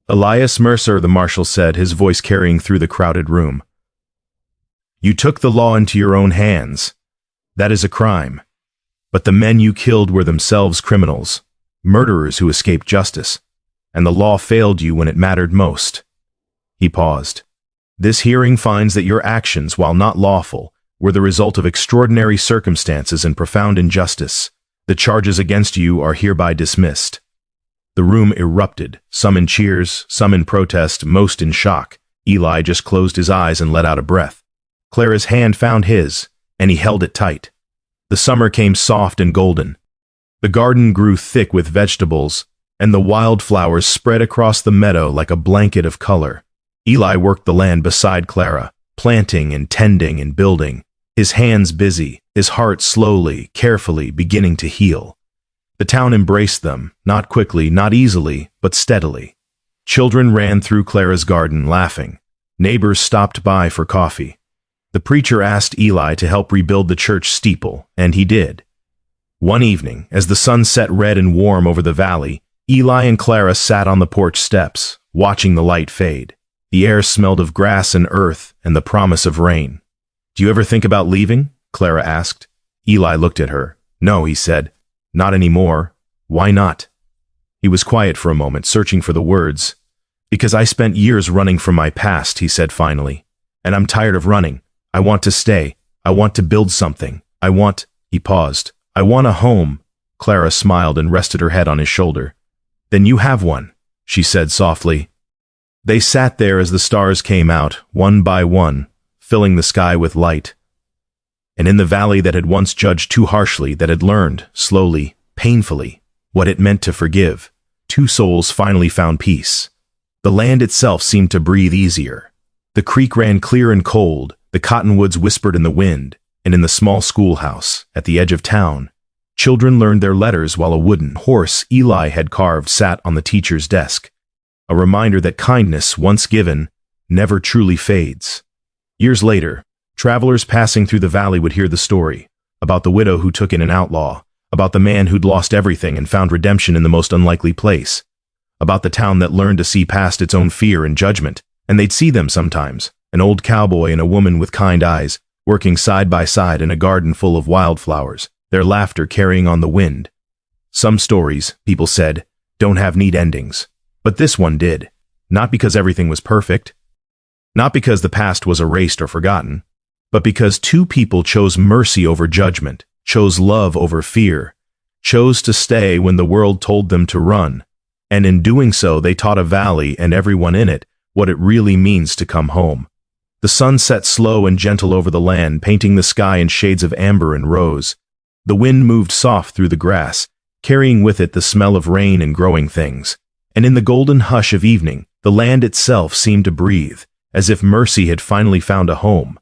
"Elias Mercer," the marshal said, his voice carrying through the crowded room. "You took the law into your own hands. That is a crime. But the men you killed were themselves criminals, murderers who escaped justice, and the law failed you when it mattered most." He paused. "This hearing finds that your actions, while not lawful, were the result of extraordinary circumstances and profound injustice. The charges against you are hereby dismissed." The room erupted, some in cheers, some in protest, most in shock. Eli just closed his eyes and let out a breath. Clara's hand found his, and he held it tight. The summer came soft and golden. The garden grew thick with vegetables, and the wildflowers spread across the meadow like a blanket of color. Eli worked the land beside Clara, planting and tending and building, his hands busy, his heart slowly, carefully beginning to heal. The town embraced them, not quickly, not easily, but steadily. Children ran through Clara's garden, laughing. Neighbors stopped by for coffee. The preacher asked Eli to help rebuild the church steeple, and he did. One evening, as the sun set red and warm over the valley, Eli and Clara sat on the porch steps, watching the light fade. The air smelled of grass and earth and the promise of rain. "Do you ever think about leaving?" Clara asked. Eli looked at her. "No," he said. "Not anymore." "Why not?" He was quiet for a moment, searching for the words. "Because I spent years running from my past," he said finally. "And I'm tired of running. I want to stay. I want to build something. He paused. "I want a home." Clara smiled and rested her head on his shoulder. "Then you have one," she said softly. They sat there as the stars came out, one by one, filling the sky with light. And in the valley that had once judged too harshly, that had learned, slowly, painfully, what it meant to forgive, two souls finally found peace. The land itself seemed to breathe easier. The creek ran clear and cold, the cottonwoods whispered in the wind, and in the small schoolhouse, at the edge of town, children learned their letters while a wooden horse Eli had carved sat on the teacher's desk, a reminder that kindness, once given, never truly fades. Years later, travelers passing through the valley would hear the story, about the widow who took in an outlaw, about the man who'd lost everything and found redemption in the most unlikely place, about the town that learned to see past its own fear and judgment. And they'd see them sometimes, an old cowboy and a woman with kind eyes, working side by side in a garden full of wildflowers, their laughter carrying on the wind. Some stories, people said, don't have neat endings. But this one did. Not because everything was perfect, not because the past was erased or forgotten, but because two people chose mercy over judgment, chose love over fear, chose to stay when the world told them to run, and in doing so they taught a valley and everyone in it what it really means to come home. The sun set slow and gentle over the land, painting the sky in shades of amber and rose. The wind moved soft through the grass, carrying with it the smell of rain and growing things. And in the golden hush of evening, the land itself seemed to breathe, as if mercy had finally found a home.